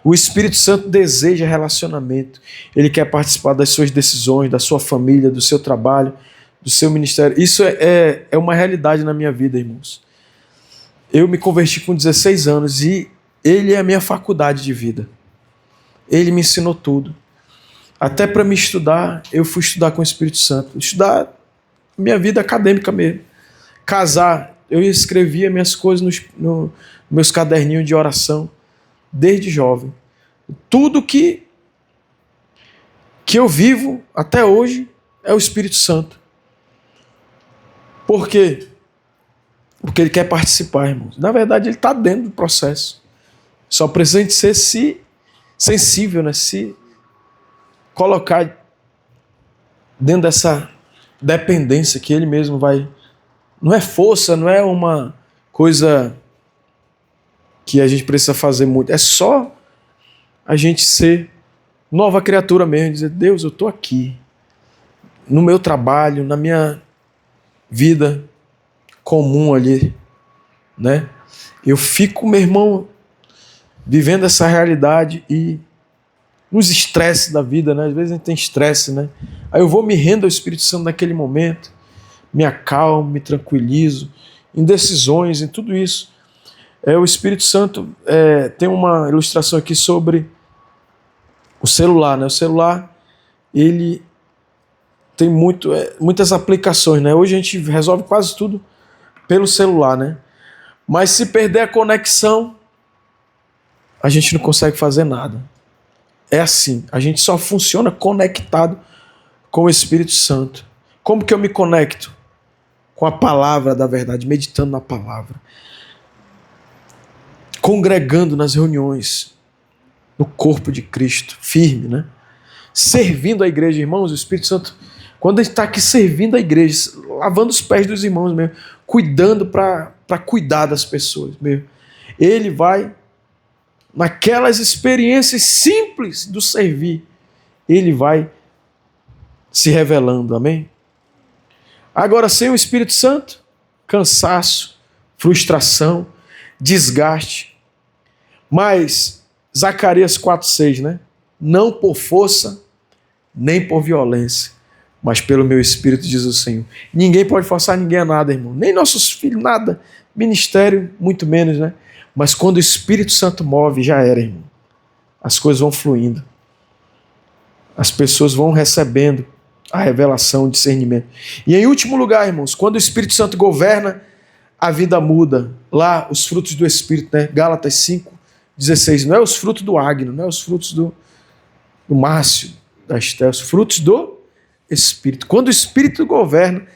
O Espírito Santo deseja relacionamento. Ele quer participar das suas decisões, da sua família, do seu trabalho, do seu ministério. Isso é uma realidade na minha vida, irmãos. Eu me converti com 16 anos e ele é a minha faculdade de vida. Ele me ensinou tudo. Até para me estudar, eu fui estudar com o Espírito Santo. Estudar minha vida acadêmica mesmo. Casar, eu escrevia minhas coisas nos meus caderninhos de oração, desde jovem. Tudo que eu vivo até hoje é o Espírito Santo. Por quê? Porque ele quer participar, irmãos. Na verdade, ele está dentro do processo. Só precisa a gente ser sensível, né? Se colocar dentro dessa dependência que ele mesmo vai... Não é força, não é uma coisa que a gente precisa fazer muito. É só a gente ser nova criatura mesmo. Dizer, Deus, eu estou aqui. No meu trabalho, na minha vida comum ali, né? Eu fico, meu irmão, vivendo essa realidade e nos estresses da vida, né? Às vezes a gente tem estresse, né? Aí eu vou me rendo ao Espírito Santo naquele momento, me acalmo, me tranquilizo, em decisões, em tudo isso. O Espírito Santo tem uma ilustração aqui sobre o celular, né? O celular, ele tem muitas aplicações, né? Hoje a gente resolve quase tudo pelo celular, né? Mas se perder a conexão, a gente não consegue fazer nada. É assim, a gente só funciona conectado com o Espírito Santo. Como que eu me conecto? Com a palavra da verdade, meditando na palavra. Congregando nas reuniões, no corpo de Cristo, firme, né? Servindo a igreja, irmãos, o Espírito Santo, quando a gente está aqui servindo a igreja, lavando os pés dos irmãos mesmo, cuidando para cuidar das pessoas mesmo, ele vai, naquelas experiências simples do servir, ele vai se revelando, amém? Agora, sem o Espírito Santo, cansaço, frustração, desgaste. Mas, Zacarias 4,6, né? Não por força, nem por violência, mas pelo meu Espírito, diz o Senhor. Ninguém pode forçar ninguém a nada, irmão. Nem nossos filhos, nada. Ministério, muito menos, né? Mas quando o Espírito Santo move, já era, irmão. As coisas vão fluindo. As pessoas vão recebendo a revelação, o discernimento. E em último lugar, irmãos, quando o Espírito Santo governa, a vida muda. Lá, os frutos do Espírito, né? Gálatas 5,16. Não é os frutos do Agno, não é os frutos do Márcio, da Estel, os frutos do Espírito. Quando o Espírito governa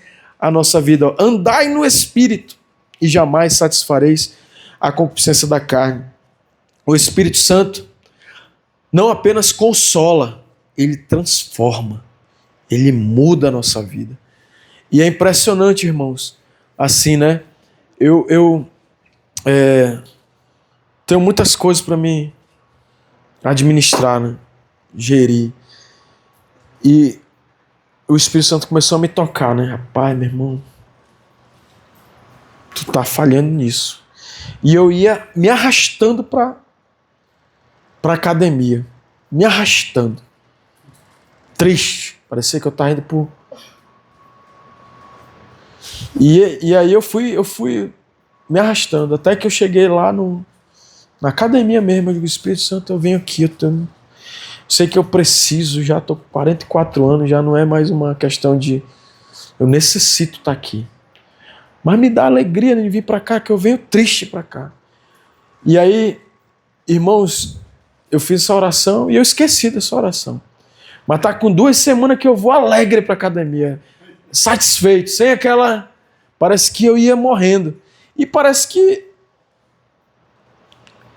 a nossa vida, andai no Espírito e jamais satisfareis a concupiscência da carne. O Espírito Santo não apenas consola, ele transforma, ele muda a nossa vida. E é impressionante, irmãos, assim, né? Eu tenho muitas coisas para me administrar, né? Gerir. E o Espírito Santo começou a me tocar, né? Rapaz, meu irmão, tu tá falhando nisso. E eu ia me arrastando para academia. Me arrastando. Triste. Parecia que eu estava indo por... E aí eu fui me arrastando. Até que eu cheguei lá na academia mesmo. Eu digo, Espírito Santo, eu venho aqui. Eu sei que eu preciso. Já estou com 44 anos. Já não é mais uma questão de... Eu necessito estar aqui. Mas me dá alegria de vir para cá, que eu venho triste para cá. E aí, irmãos, eu fiz essa oração e eu esqueci dessa oração. Mas tá com 2 semanas que eu vou alegre para a academia, satisfeito, sem aquela... Parece que eu ia morrendo. E parece que...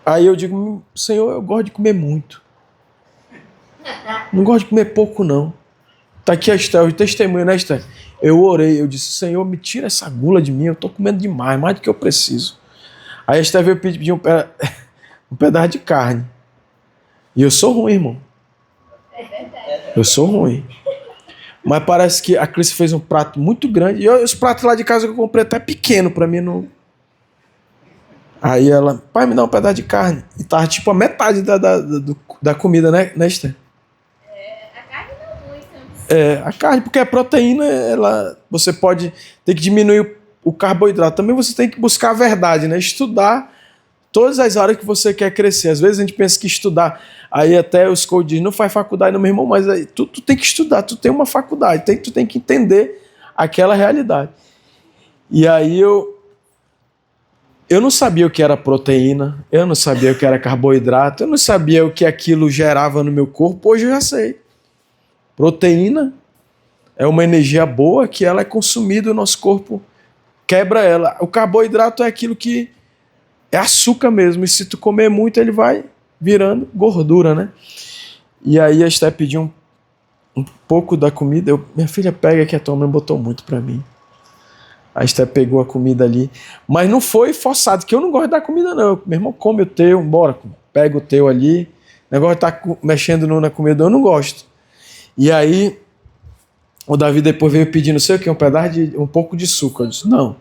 Aí eu digo, Senhor, eu gosto de comer muito. Não gosto de comer pouco, não. Tá aqui a Estel, o testemunho, né, Estel? Eu orei, eu disse, Senhor, me tira essa gula de mim, eu tô comendo demais, mais do que eu preciso. Aí a Estel veio pedir um pedaço de carne. E eu sou ruim, irmão. Eu sou ruim. Mas parece que a Cris fez um prato muito grande. E os pratos lá de casa que eu comprei até pequeno, pra mim não... Aí ela, pai, me dá um pedaço de carne. E tava tipo a metade da comida, né, Esther? A carne não muito. A carne, porque a proteína, você pode ter que diminuir o carboidrato. Também você tem que buscar a verdade, né? Estudar todas as áreas que você quer crescer. Às vezes a gente pensa que estudar, aí até os coaches dizem, não faz faculdade, não, meu irmão, mas aí, tu tem que estudar, tu tem uma faculdade, tu tem que entender aquela realidade. E aí eu não sabia o que era proteína, eu não sabia o que era carboidrato, eu não sabia o que aquilo gerava no meu corpo, hoje eu já sei. Proteína é uma energia boa que ela é consumida, o nosso corpo quebra ela. O carboidrato é aquilo que é açúcar mesmo, e se tu comer muito ele vai virando gordura, né? E aí a Esté pediu um pouco da comida, minha filha pega que a tua mãe botou muito pra mim. A Esté pegou a comida ali, mas não foi forçado, que eu não gosto da comida não, meu irmão, come o teu, bora, pega o teu ali, o negócio de tá mexendo na comida, eu não gosto. E aí o Davi depois veio pedir não sei o que, um pouco de suco, eu disse, não,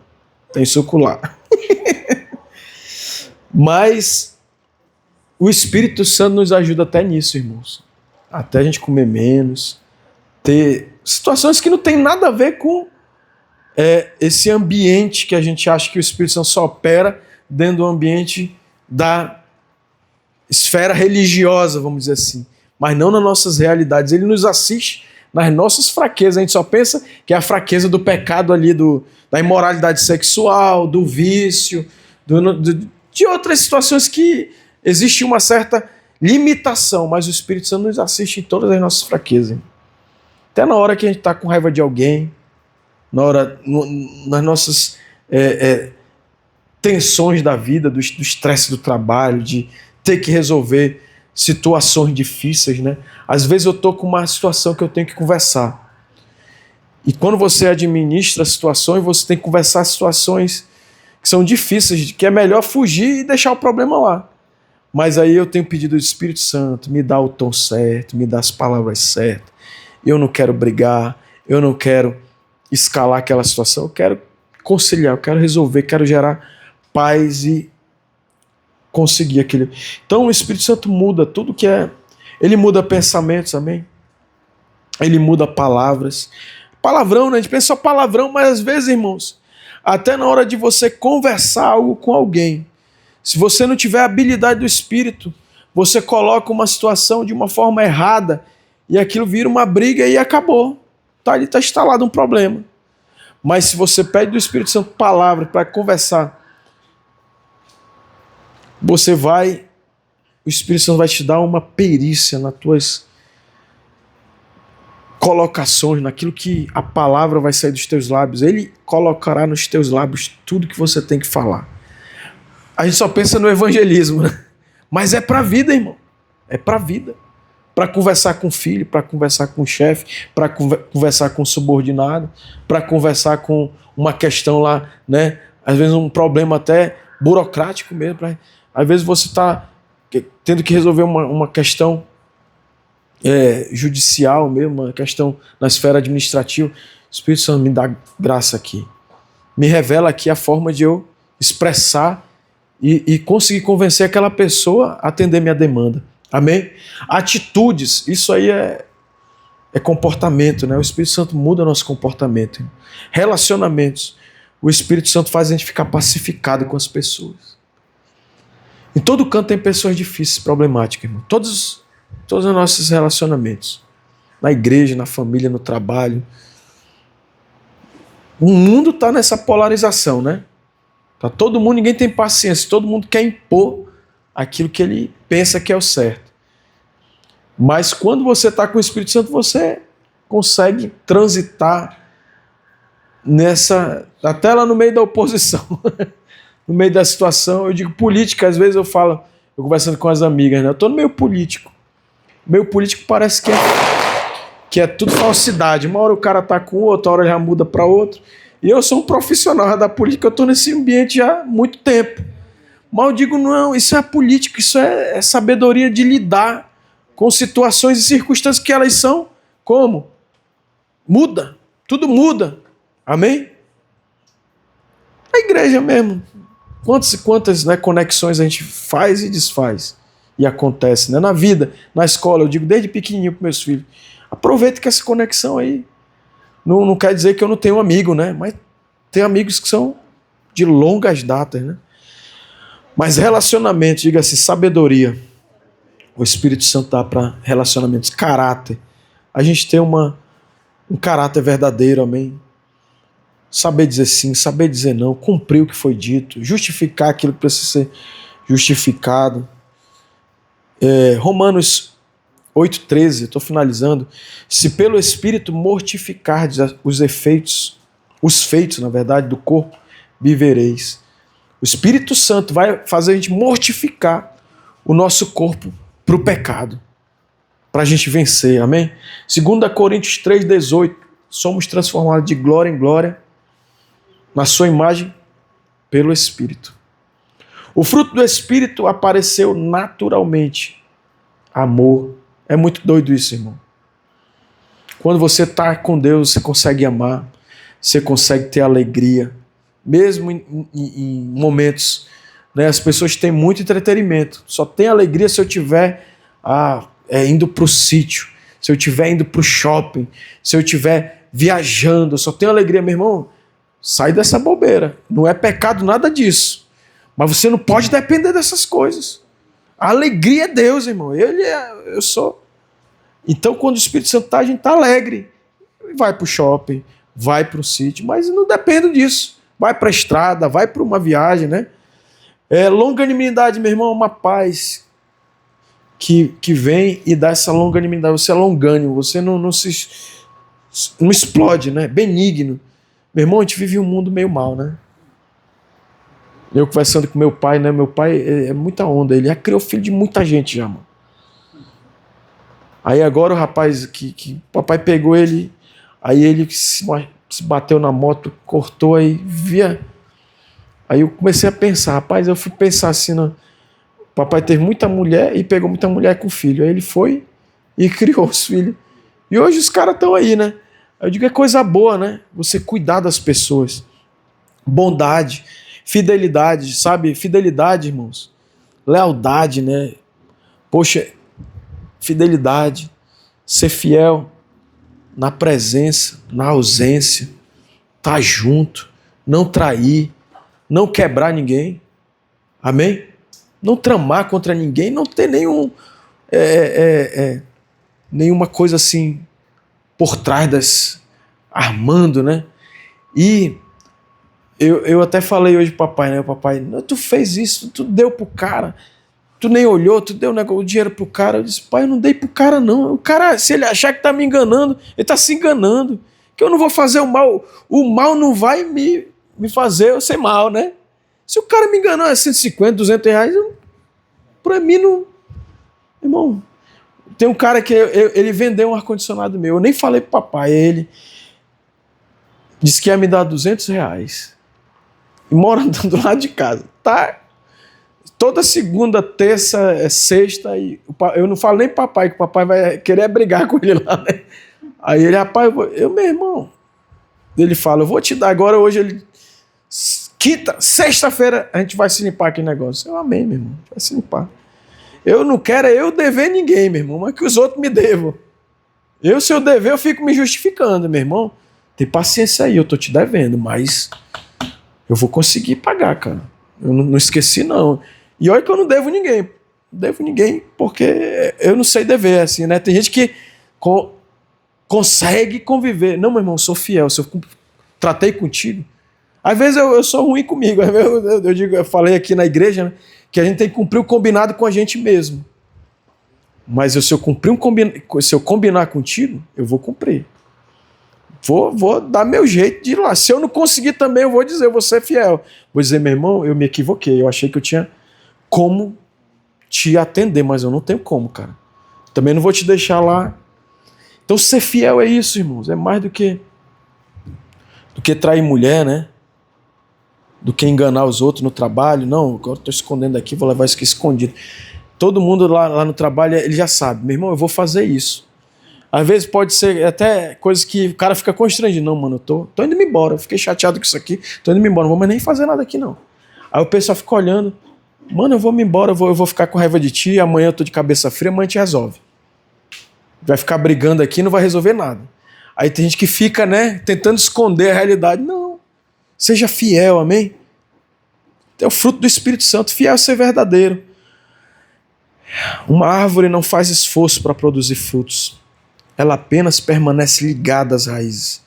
tem suco lá. Mas o Espírito Santo nos ajuda até nisso, irmãos. Até a gente comer menos, ter situações que não tem nada a ver com esse ambiente que a gente acha que o Espírito Santo só opera dentro do ambiente da esfera religiosa, vamos dizer assim. Mas não nas nossas realidades. Ele nos assiste nas nossas fraquezas. A gente só pensa que é a fraqueza do pecado ali, da imoralidade sexual, do vício, de outras situações que existe uma certa limitação, mas o Espírito Santo nos assiste em todas as nossas fraquezas. Até na hora que a gente está com raiva de alguém, nas nossas tensões da vida, do estresse do trabalho, de ter que resolver situações difíceis, né? Às vezes eu estou com uma situação que eu tenho que conversar. E quando você administra situações, você tem que conversar situações que são difíceis, que é melhor fugir e deixar o problema lá. Mas aí eu tenho pedido ao Espírito Santo, me dá o tom certo, me dá as palavras certas. Eu não quero brigar, eu não quero escalar aquela situação, eu quero conciliar, eu quero resolver, quero gerar paz e conseguir aquilo. Então o Espírito Santo muda tudo que é. Ele muda pensamentos, amém? Ele muda palavras. Palavrão, né? A gente pensa só palavrão, mas às vezes, irmãos, até na hora de você conversar algo com alguém, se você não tiver a habilidade do Espírito, você coloca uma situação de uma forma errada e aquilo vira uma briga e acabou. Ali está instalado um problema. Mas se você pede do Espírito Santo palavra para conversar, o Espírito Santo vai te dar uma perícia nas tuas colocações, naquilo que a palavra vai sair dos teus lábios. Ele colocará nos teus lábios tudo que você tem que falar. A gente só pensa no evangelismo, né? Mas é para a vida, irmão. É para a vida. Para conversar com o filho, para conversar com o chefe, para conversar com o subordinado, para conversar com uma questão lá, né? Às vezes um problema até burocrático mesmo. Às vezes você está tendo que resolver uma questão judicial mesmo, uma questão na esfera administrativa. O Espírito Santo me dá graça aqui. Me revela aqui a forma de eu expressar e conseguir convencer aquela pessoa a atender minha demanda. Amém? Atitudes, isso aí é comportamento, né? O Espírito Santo muda o nosso comportamento. Relacionamentos, o Espírito Santo faz a gente ficar pacificado com as pessoas. Em todo canto tem pessoas difíceis, problemáticas, irmão. Todos os nossos relacionamentos. Na igreja, na família, no trabalho. O mundo está nessa polarização, né? Tá todo mundo, ninguém tem paciência, todo mundo quer impor aquilo que ele pensa que é o certo. Mas quando você está com o Espírito Santo, você consegue transitar até lá no meio da oposição, no meio da situação. Eu digo política, às vezes eu conversando com as amigas, né? Eu estou no meio político. Meio político parece que é tudo falsidade. Uma hora o cara está com outra hora já muda para outro. E eu sou um profissional da política, eu estou nesse ambiente já há muito tempo. Mas eu digo, não, isso é política, isso é sabedoria de lidar com situações e circunstâncias que elas são como? Muda, tudo muda. Amém? A igreja mesmo. Quantas e quantas, né, conexões a gente faz e desfaz e acontece, né? Na vida, na escola, eu digo desde pequenininho para meus filhos, aproveita que essa conexão aí não quer dizer que eu não tenho amigo, né? Mas tem amigos que são de longas datas, né? Mas relacionamento, diga assim, sabedoria. O Espírito Santo dá para relacionamentos, caráter. A gente tem um caráter verdadeiro, amém? Saber dizer sim, saber dizer não, cumprir o que foi dito, justificar aquilo que precisa ser justificado. Romanos 8,13, estou finalizando. Se pelo Espírito mortificardes os feitos, na verdade, do corpo, vivereis. O Espírito Santo vai fazer a gente mortificar o nosso corpo para o pecado, para a gente vencer, amém? 2 Coríntios 3,18, somos transformados de glória em glória na sua imagem pelo Espírito. O fruto do Espírito apareceu naturalmente. Amor. É muito doido isso, irmão. Quando você está com Deus, você consegue amar, você consegue ter alegria, mesmo em momentos, né, as pessoas têm muito entretenimento. Só tem alegria se eu estiver indo para o sítio, se eu estiver indo para o shopping, se eu estiver viajando. Só tenho alegria, meu irmão. Sai dessa bobeira. Não é pecado nada disso. Mas você não pode depender dessas coisas. A alegria é Deus, irmão. Eu sou. Então, quando o Espírito Santo está, a gente está alegre. Vai para o shopping, vai para o sítio, mas não depende disso. Vai para a estrada, vai para uma viagem, né? Longanimidade, meu irmão, é uma paz que vem e dá essa longanimidade. Você é longânimo, você não explode, né? Benigno. Meu irmão, a gente vive um mundo meio mal, né? Eu conversando com meu pai, né? Meu pai é muita onda. Ele já criou filho de muita gente já, mano. Aí agora o rapaz que o papai pegou ele, aí ele se bateu na moto, cortou, aí via. Aí eu comecei a pensar, rapaz, eu fui pensar assim, o papai teve muita mulher e pegou muita mulher com filho. Aí ele foi e criou os filhos. E hoje os caras estão aí, né? Eu digo, é coisa boa, né? Você cuidar das pessoas. Bondade, fidelidade, sabe? Fidelidade, irmãos. Lealdade, né? Poxa, fidelidade. Ser fiel na presença, na ausência. Tá junto. Não trair. Não quebrar ninguém. Amém? Não tramar contra ninguém. Não ter nenhuma coisa assim por trás armando, né? E eu até falei hoje pro papai, né? O papai, tu fez isso, tu deu pro cara, tu nem olhou, tu deu o dinheiro pro cara. Eu disse, pai, eu não dei pro cara não. O cara, se ele achar que tá me enganando, ele tá se enganando. Que eu não vou fazer o mal não vai me fazer eu ser mal, né? Se o cara me enganou é 150, 200 reais, pra mim não... Irmão, tem um cara que ele vendeu um ar-condicionado meu, eu nem falei pro papai, ele disse que ia me dar 200 reais. E mora do lado de casa. Tá? Toda segunda, terça, sexta, e eu não falo nem pro papai, que o papai vai querer brigar com ele lá, né? Aí ele, rapaz, meu irmão, ele fala, eu vou te dar agora, hoje ele... Sexta-feira, a gente vai se limpar aquele negócio. Eu amei, meu irmão, vai se limpar. Eu não quero eu dever ninguém, meu irmão, mas que os outros me devam. Se eu dever, eu fico me justificando, meu irmão. Tem paciência aí, eu tô te devendo, mas eu vou conseguir pagar, cara. Eu não esqueci, não. E olha que eu não devo ninguém. Não devo ninguém porque eu não sei dever, assim, né? Tem gente que consegue conviver. Não, meu irmão, eu sou fiel. Se eu tratei contigo... Às vezes eu sou ruim comigo. Eu falei aqui na igreja, né, que a gente tem que cumprir o combinado com a gente mesmo. Mas se eu combinar contigo, eu vou cumprir. Vou dar meu jeito de ir lá. Se eu não conseguir também, eu vou dizer, eu vou ser fiel. Vou dizer, meu irmão, eu me equivoquei. Eu achei que eu tinha como te atender, mas eu não tenho como, cara. Também não vou te deixar lá. Então ser fiel é isso, irmãos. É mais do que trair mulher, né? Do que enganar os outros no trabalho. Não, agora estou escondendo aqui, vou levar isso aqui escondido. Todo mundo lá no trabalho, ele já sabe. Meu irmão, eu vou fazer isso. Às vezes pode ser até coisas que o cara fica constrangido. Não, mano, eu tô indo-me embora. Eu fiquei chateado com isso aqui. Tô indo-me embora, não vou mais nem fazer nada aqui, não. Aí o pessoal fica olhando. Mano, eu vou me embora, eu vou ficar com raiva de ti, amanhã eu tô de cabeça fria, amanhã a gente resolve. Vai ficar brigando aqui, não vai resolver nada. Aí tem gente que fica, né, tentando esconder a realidade. Não. Seja fiel, amém? É o fruto do Espírito Santo, fiel a ser verdadeiro. Uma árvore não faz esforço para produzir frutos. Ela apenas permanece ligada às raízes.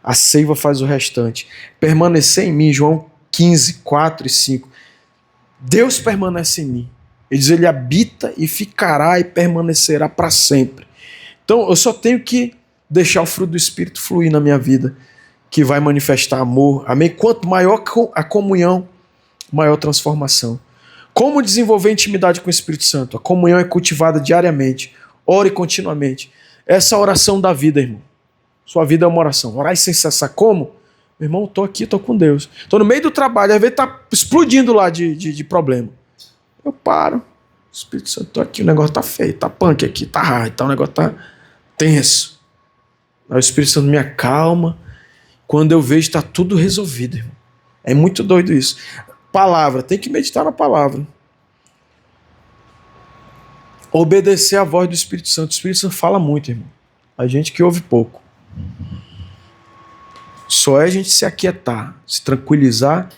A seiva faz o restante. Permanecer em mim, João 15, 4 e 5. Deus permanece em mim. Ele diz, ele habita e ficará e permanecerá para sempre. Então eu só tenho que deixar o fruto do Espírito fluir na minha vida, que vai manifestar amor. Amém? Quanto maior a comunhão, maior a transformação. Como desenvolver intimidade com o Espírito Santo? A comunhão é cultivada diariamente. Ore continuamente. Essa é a oração da vida, irmão. Sua vida é uma oração. Orar sem cessar. Como? Meu irmão, estou aqui, estou com Deus. Estou no meio do trabalho, às vezes está explodindo lá de problema. Eu paro. Espírito Santo, estou aqui, o negócio está feio, está punk aqui, está hard, o negócio está tenso. Aí o Espírito Santo me acalma. Quando eu vejo, está tudo resolvido, irmão. É muito doido isso. Palavra, tem que meditar na palavra. Obedecer à voz do Espírito Santo. O Espírito Santo fala muito, irmão. A gente que ouve pouco. Só é a gente se aquietar, se tranquilizar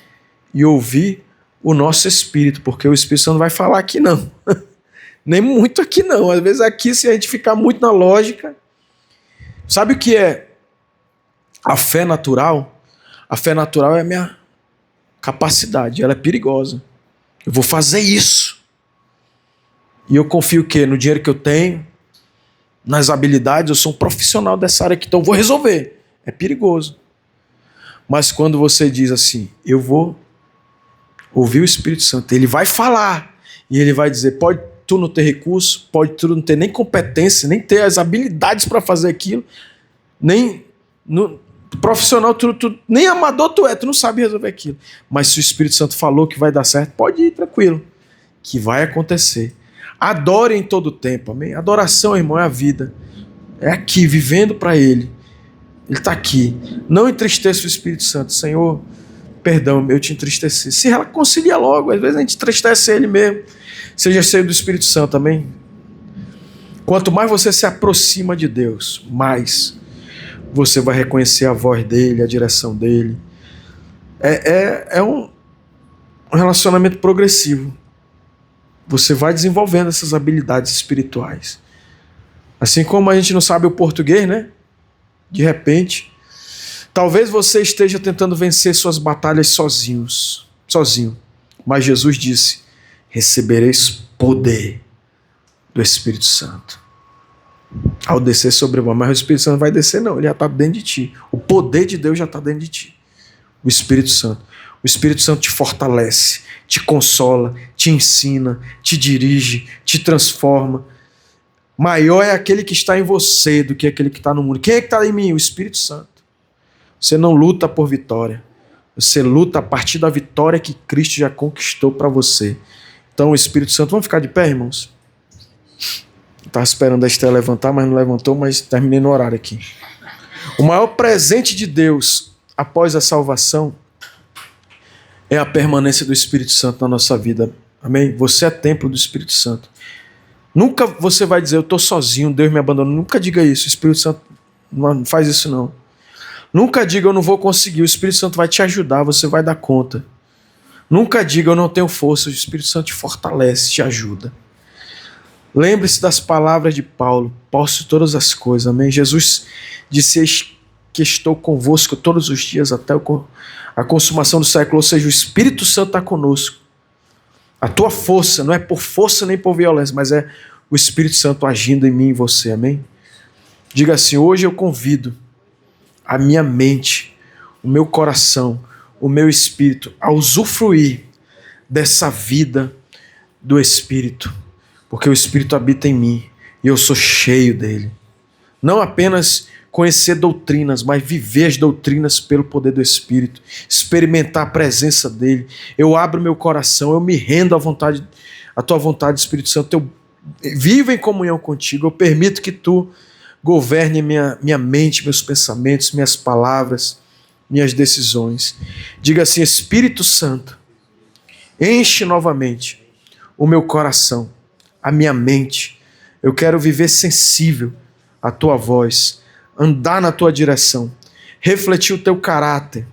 e ouvir o nosso Espírito, porque o Espírito Santo não vai falar aqui não. Nem muito aqui não. Às vezes aqui, se a gente ficar muito na lógica... Sabe o que é a fé natural? A fé natural é a minha capacidade, ela é perigosa. Eu vou fazer isso. E eu confio o quê? No dinheiro que eu tenho, nas habilidades, eu sou um profissional dessa área aqui, então eu vou resolver. É perigoso. Mas quando você diz assim, eu vou ouvir o Espírito Santo, ele vai falar, e ele vai dizer, pode tu não ter recurso, pode tu não ter nem competência, nem ter as habilidades para fazer aquilo, nem profissional, nem amador tu não sabe resolver aquilo. Mas se o Espírito Santo falou que vai dar certo, pode ir tranquilo, que vai acontecer. Adore em todo tempo, amém? Adoração, irmão, é a vida. É aqui, vivendo para Ele. Ele está aqui. Não entristeça o Espírito Santo. Senhor, perdão, eu te entristeci. Se reconcilia logo. Às vezes a gente entristece Ele mesmo. Seja cheio do Espírito Santo, amém? Quanto mais você se aproxima de Deus, mais você vai reconhecer a voz dEle, a direção dEle. É um relacionamento progressivo. Você vai desenvolvendo essas habilidades espirituais. Assim como a gente não sabe o português, né? De repente, talvez você esteja tentando vencer suas batalhas sozinho. Mas Jesus disse, recebereis poder do Espírito Santo. Ao descer sobre vós, mas o Espírito Santo não vai descer não, ele já está dentro de ti. O poder de Deus já está dentro de ti. O Espírito Santo. O Espírito Santo te fortalece, te consola, te ensina, te dirige, te transforma. Maior é aquele que está em você do que aquele que está no mundo. Quem é que está em mim? O Espírito Santo. Você não luta por vitória. Você luta a partir da vitória que Cristo já conquistou para você. Então o Espírito Santo... Vamos ficar de pé, irmãos? Estava esperando a Estela levantar, mas não levantou, mas terminei no horário aqui. O maior presente de Deus após a salvação é a permanência do Espírito Santo na nossa vida. Amém? Você é templo do Espírito Santo. Nunca você vai dizer, eu estou sozinho, Deus me abandonou. Nunca diga isso, o Espírito Santo não faz isso não. Nunca diga, eu não vou conseguir, o Espírito Santo vai te ajudar, você vai dar conta. Nunca diga, eu não tenho força, o Espírito Santo te fortalece, te ajuda. Lembre-se das palavras de Paulo, posso todas as coisas, amém? Jesus disse que estou convosco todos os dias até a consumação do século, ou seja, o Espírito Santo está conosco. A tua força não é por força nem por violência, mas é o Espírito Santo agindo em mim e em você, amém? Diga assim, hoje eu convido a minha mente, o meu coração, o meu espírito a usufruir dessa vida do Espírito, porque o Espírito habita em mim e eu sou cheio dele. Não apenas conhecer doutrinas, mas viver as doutrinas pelo poder do Espírito, experimentar a presença dele. Eu abro meu coração, eu me rendo à tua vontade, Espírito Santo. Eu vivo em comunhão contigo, eu permito que tu governe minha mente, meus pensamentos, minhas palavras, minhas decisões. Diga assim, Espírito Santo, Enche novamente o meu coração, a minha mente. Eu quero viver sensível à tua voz, andar na tua direção, refletir o teu caráter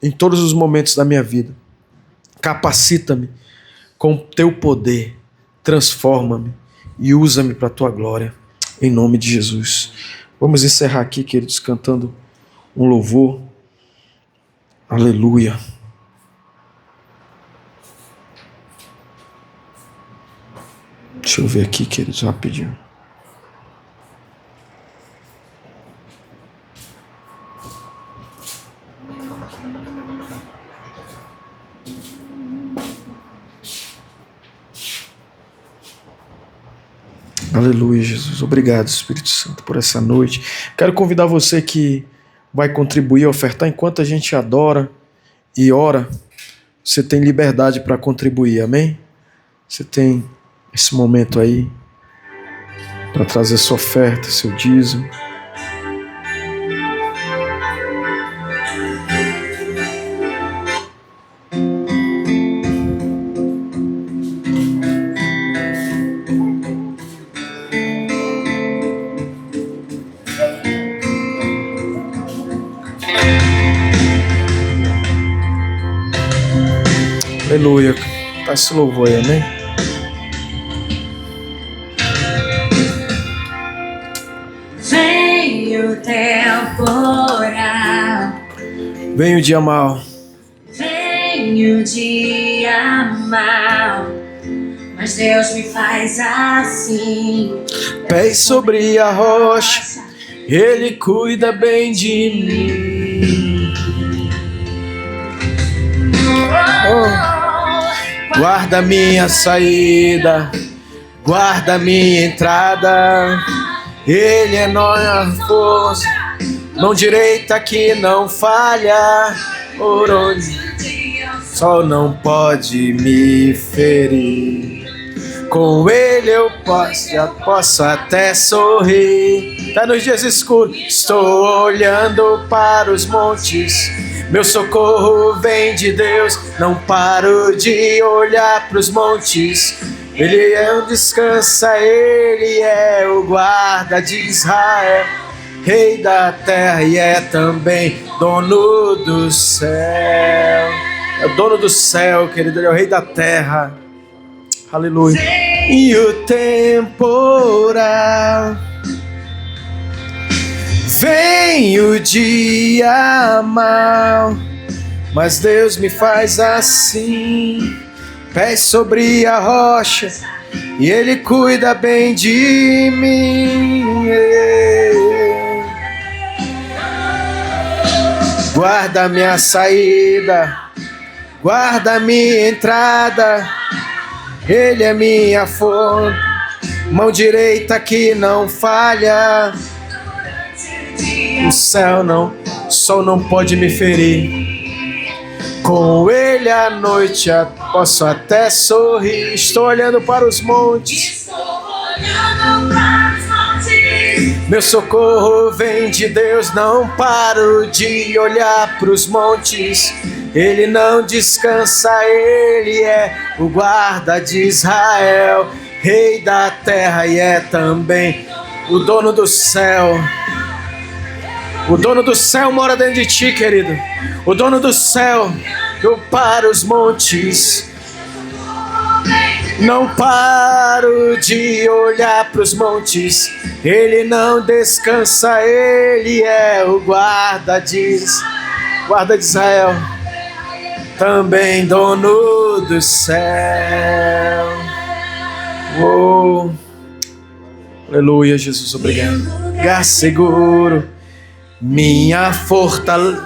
em todos os momentos da minha vida. Capacita-me com o teu poder, transforma-me e usa-me para a tua glória, em nome de Jesus. Vamos encerrar aqui, queridos, cantando um louvor. Aleluia. Deixa eu ver aqui, queridos, rapidinho. Aleluia, Jesus. Obrigado, Espírito Santo, por essa noite. Quero convidar você que vai contribuir, ofertar enquanto a gente adora e ora. Você tem liberdade para contribuir, amém? Você tem esse momento aí para trazer sua oferta, seu dízimo. Aleluia. Tá esse louvor aí, amém? Vem o temporal, Vem o dia mau, vem o dia mau, mas Deus me faz assim. pés sobre a rocha, Ele cuida bem de mim. Guarda minha saída, guarda minha entrada. Ele é nossa força, mão direita que não falha. Por onde o sol não pode me ferir. Com Ele eu posso até sorrir. Tá nos dias escuros, estou olhando para os montes. Meu socorro vem de Deus, não paro de olhar para os montes. Ele é o descansa, Ele é o guarda de Israel, Rei da terra e é também dono do céu. É o dono do céu, querido, Ele é o Rei da terra. Aleluia. E o temporal, vem o dia mau, mas Deus me faz assim. Pés sobre a rocha, e Ele cuida bem de mim. Guarda minha saída, guarda minha entrada. Ele é minha fonte, mão direita que não falha. O sol não pode me ferir. Com Ele à noite posso até sorrir. Estou olhando para os montes. Meu socorro vem de Deus, não paro de olhar para os montes. Ele não descansa, Ele é o guarda de Israel, Rei da terra e é também o dono do céu. O dono do céu mora dentro de ti, querido. O dono do céu, eu paro os montes. Não paro de olhar para os montes. Ele não descansa, Ele é o guarda de Israel, também dono do céu. Oh, aleluia, Jesus, obrigado. Lugar seguro, minha fortaleza,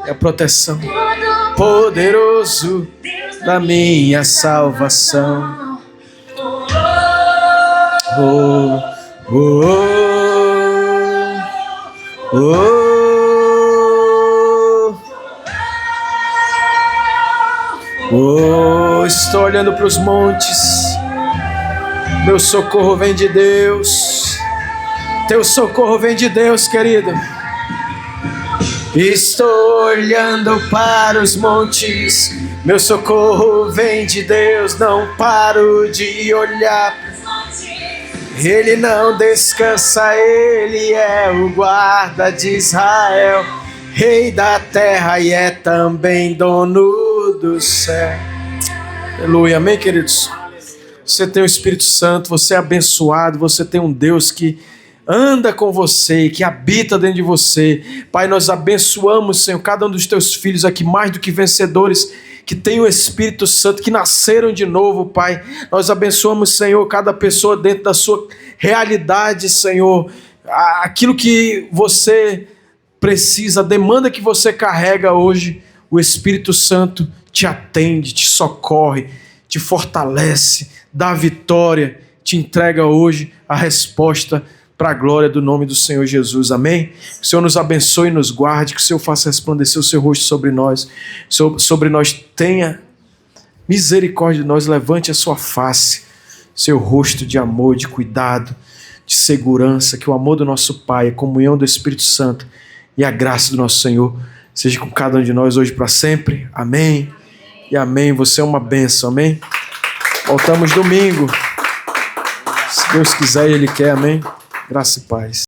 a proteção, poderoso da minha salvação. Oh, oh, oh, oh, oh. Estou olhando para os montes. Meu socorro vem de Deus. Teu socorro vem de Deus, querido. Estou olhando para os montes. Meu socorro vem de Deus, não paro de olhar. Ele não descansa, ele é o guarda de Israel, rei da terra e é também dono do céu. Aleluia, amém, queridos? Você tem o Espírito Santo, você é abençoado, você tem um Deus que anda com você, que habita dentro de você. Pai, nós abençoamos, Senhor, cada um dos teus filhos aqui, mais do que vencedores, que tem o Espírito Santo, que nasceram de novo, Pai. Nós abençoamos, Senhor, cada pessoa dentro da sua realidade, Senhor. Aquilo que você precisa, a demanda que você carrega hoje, o Espírito Santo te atende, te socorre, te fortalece, dá vitória, te entrega hoje a resposta para a glória do nome do Senhor Jesus, amém? Que o Senhor nos abençoe e nos guarde, que o Senhor faça resplandecer o seu rosto sobre nós, sobre nós tenha misericórdia de nós, levante a sua face, seu rosto de amor, de cuidado, de segurança, que o amor do nosso Pai, a comunhão do Espírito Santo e a graça do nosso Senhor seja com cada um de nós hoje para sempre, amém e amém. Você é uma bênção, amém? Voltamos domingo, se Deus quiser e Ele quer, amém? Graça e paz.